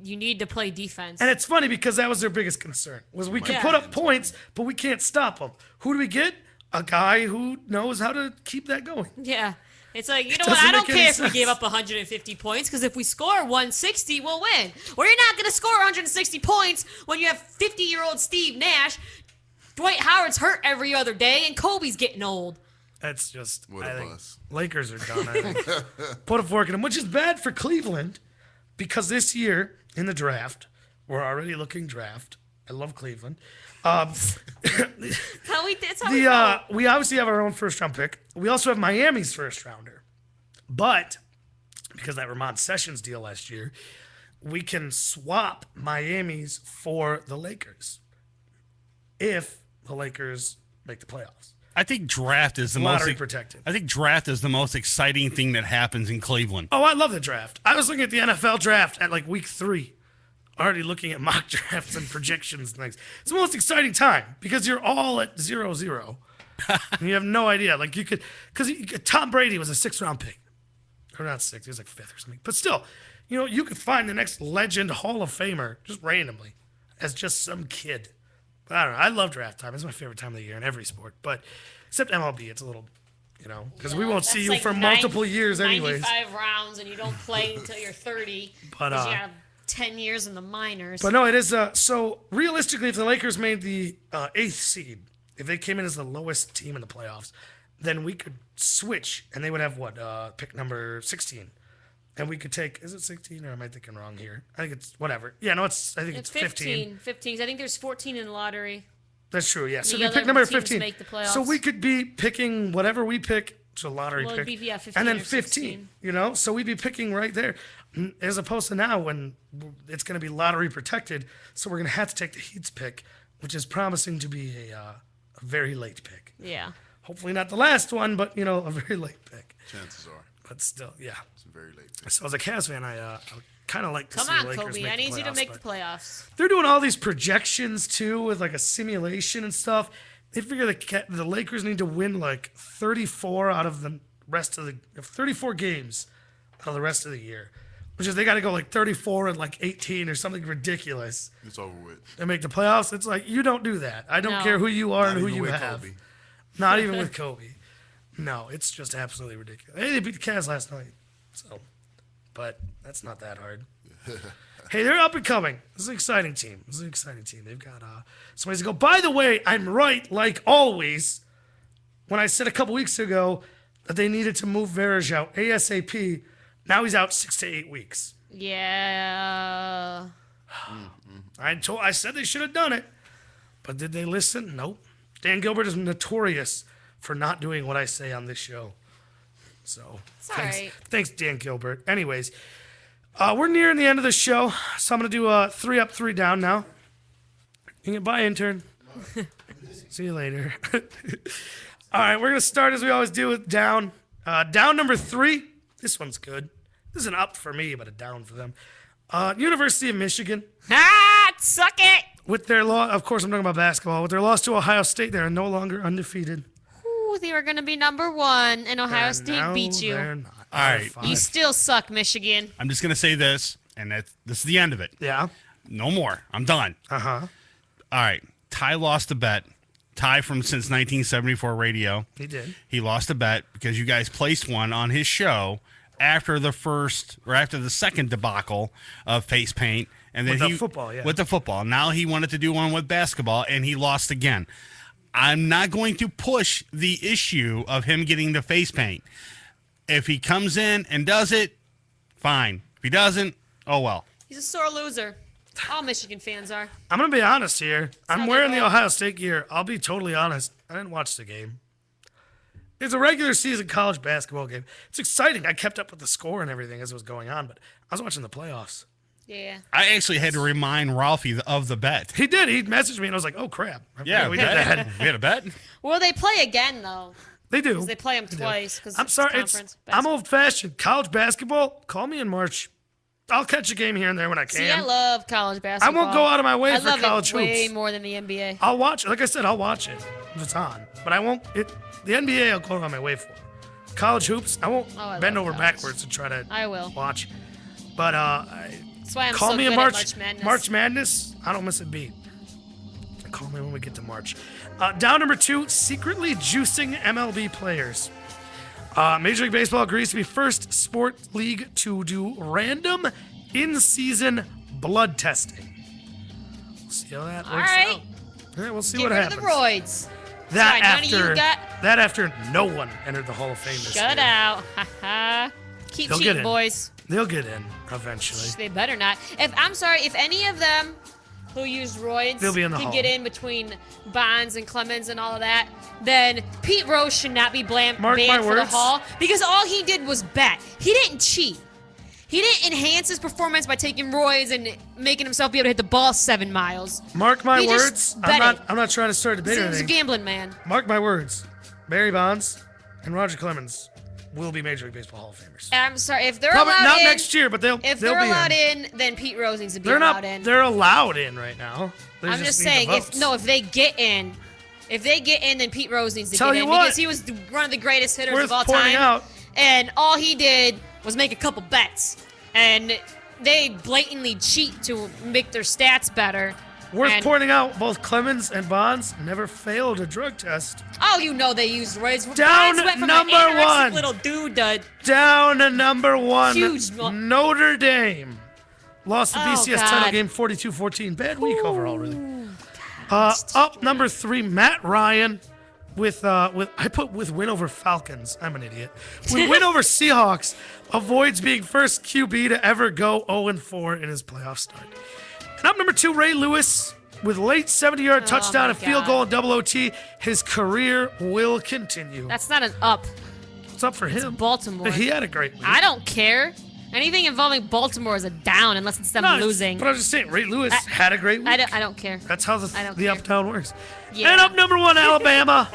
you need to play defense. And it's funny because that was their biggest concern was we can Yeah. put up points, but we can't stop them. Who do we get? A guy who knows how to keep that going. Yeah. It's like, you know doesn't what? I don't make any care if we sense. gave up 150 points because if we score 160, we'll win. Or you're not going to score 160 points when you have 50-year-old Steve Nash. Dwight Howard's hurt every other day, and Kobe's getting old. That's just. What I a think bus. Lakers are done. I think. Put a fork in them, which is bad for Cleveland because this year in the draft, we're already looking draft. I love Cleveland. That's how we roll. We obviously have our own first round pick. We also have Miami's first rounder. But because that Ramon Sessions deal last year, we can swap Miami's for the Lakers if the Lakers make the playoffs. I think draft is the Lottery most protected. I think draft is the most exciting thing that happens in Cleveland. Oh, I love the draft. I was looking at the NFL draft at like week 3. Already looking at mock drafts and projections and things. It's the most exciting time because you're all at 0-0. And you have no idea. Like you could, because Tom Brady was a 6th round pick. Or not 6th, he was like 5th or something. But still, you know, you could find the next legend Hall of Famer just randomly as just some kid. But I don't know. I love draft time. It's my favorite time of the year in every sport. But except MLB, it's a little, you know, because we won't see That's you like for multiple years anyways. 95 rounds, and you don't play until you're 30 But, because you have 10 years in the minors. But no, it is. So realistically, if the Lakers made the 8th seed, if they came in as the lowest team in the playoffs, then we could switch, and they would have what pick number 16, and we could take. Is it 16 or am I thinking wrong here? I think it's whatever. Yeah, no, it's. I think it's 15. 15. I think there's 14 in the lottery. That's true. Yeah. So You we gotta pick let number the teams 15. make the playoffs. So we could be picking whatever we pick. It's a lottery Well, pick. it'd be, 15 and then or 15. 16. You know, so we'd be picking right there, as opposed to now when it's going to be lottery protected. So we're going to have to take the Heat's pick, which is promising to be a very late pick. Yeah. Hopefully not the last one, but you know, a very late pick. Chances are. But still, yeah. It's a very late pick. So as a Cavs fan, I kind of like to Come see on, the Lakers Kobe. make I need the you to playoffs, make but the playoffs. they're doing all these projections too with like a simulation and stuff. They figure the Lakers need to win like 34 out of the rest of the 34 games out of the rest of the year, which is they got to go like 34 and like 18 or something ridiculous It's over with. and make the playoffs. It's like you don't do that. I don't No. care who you are Not and who even you with have. Kobe. Not even with Kobe. No, it's just absolutely ridiculous. Hey, they beat the Cavs last night, so but that's not that hard. Hey, they're up and coming. This is an exciting team. They've got some ways to go. By the way, I'm right, like always, when I said a couple weeks ago that they needed to move Varejao out ASAP. Now he's out 6 to 8 weeks. Yeah. I said they should have done it, but did they listen? Nope. Dan Gilbert is notorious for not doing what I say on this show. So thanks, right. thanks, Dan Gilbert. Anyways, we're nearing the end of the show, so I'm gonna do 3 up, 3 down now. Bye, intern. See you later. All right, we're gonna start as we always do with down. Down number 3. This one's good. This is an up for me, but a down for them. University of Michigan. Suck it. With their loss, of course, I'm talking about basketball. With their loss to Ohio State, they are no longer undefeated. Ooh, they were going to be number 1, and Ohio And State now beat you. they're not. All right. They're fine. You still suck, Michigan. I'm just gonna say this, and this is the end of it. Yeah. No more. I'm done. Uh huh. All right. Ty lost a bet. Ty from since 1974 radio. He did. He lost a bet because you guys placed one on his show after the second debacle of face paint, and then With the football, yeah. with the football. Now he wanted to do one with basketball, and he lost again. I'm not going to push the issue of him getting the face paint. If he comes in and does it, fine. If he doesn't, oh well. He's a sore loser. All Michigan fans are. I'm going to be honest here. I'm how they wearing the roll. Ohio State gear. I'll be totally honest. I didn't watch the game. It's a regular season college basketball game. It's exciting. I kept up with the score and everything as it was going on, but I was watching the playoffs. Yeah. I actually had to remind Ralphie of the bet. He did. He messaged me, and I was like, oh, crap. I Yeah, forgot we did that. we had a bet. Will they play again, though? They do. 'Cause they play them do. twice. 'Cause I'm it's sorry. conference I'm basketball. old-fashioned. College basketball, call me in March. I'll catch a game here and there when I can. See, I love college I basketball. won't go out of my way I for love college it way hoops. more than the NBA. I'll watch it. Like I said, I'll watch it if it's on. But I won't. The NBA, I'll go out of my way for. College hoops, I won't I bend love over college. backwards to try to I will. watch. But That's why I'm call so me good in at March Madness. March Madness, I don't miss a beat. Call me when we get to March. Down number 2, secretly juicing MLB players. Major League Baseball agrees to be first sport league to do random in-season blood testing. We'll see how that All works right. out. Yeah, we'll see Get what rid happens. of the roids. That Sorry, none of you got- after no one entered the Hall of Fame this Shut year. out. Ha ha. Keep They'll get cheating, in. boys. They'll get in eventually. They better not. If any of them who used roids They'll be in the could Hall. get in between Bonds and Clemens and all of that, then Pete Rose should not be Mark my banned for the words. Hall because all he did was bet. He didn't cheat. He didn't enhance his performance by taking roids and making himself be able to hit the ball 7 miles. Mark my He just words. bet it. I'm not trying to start a debate He or was a anything. gambling man. Mark my words. Barry Bonds and Roger Clemens will be Major League Baseball Hall of Famers. I'm sorry, if they're Probably allowed not in, next year, but they'll if they'll they're be allowed in. in, then Pete Rose needs to be They're allowed not. in. They're allowed in right now. They I'm just need the saying, votes. if they get in, then Pete Rose needs to Tell get you in what, because he was one of the greatest hitters worth of all pointing time. out- And all he did was make a couple bets, and they blatantly cheat to make their stats better. Worth And- pointing out, both Clemens and Bonds never failed a drug test. Oh, you know they used roids. Down Bonds went from number an anorexic 1. little dude to Down to number 1, Huge Notre Dame. Lost the Oh, BCS title God. game 42-14. Bad week overall, really. Up number 3, Matt Ryan with I put with win over Falcons. I'm an idiot. With win over Seahawks, avoids being first QB to ever go 0-4 in his playoff start. And up number 2, Ray Lewis with late 70-yard touchdown, my a field God. goal, and double OT. His career will continue. That's not an up. What's up for him? Baltimore. He had a great week. I don't care. Anything involving Baltimore is a down unless it's them No, losing. But I was just saying, Ray Lewis had a great week. I don't care. That's how I don't the care. up-down works. Yeah. And up number 1, Alabama.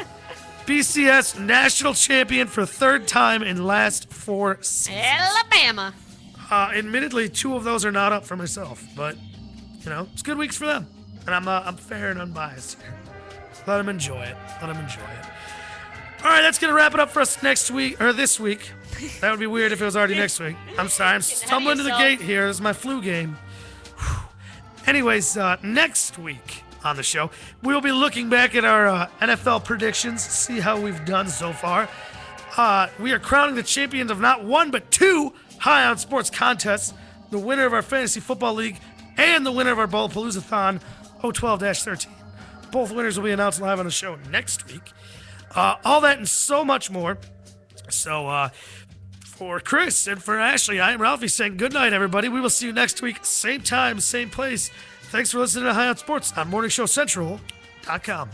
BCS national champion for 3rd time in last 4 seasons. Alabama. Admittedly, 2 of those are not up for myself, but it's good weeks for them, and I'm fair and unbiased here. Let them enjoy it. All right, that's gonna wrap it up for us this week. That would be weird if it was already next week. I'm sorry, I'm stumbling to the yourself. gate here. This is my flu game. Whew. Anyways, next week on the show, we'll be looking back at our NFL predictions, see how we've done so far. We are crowning the champions of not 1 but 2 High on Sports contests, the winner of our Fantasy Football League and the winner of our Ballpalooza-thon 012-13. Both winners will be announced live on the show next week. All that and so much more. So, for Chris and for Ashley, I am Ralphie saying good night, everybody. We will see you next week, same time, same place. Thanks for listening to High on Sports on MorningshowCentral.com.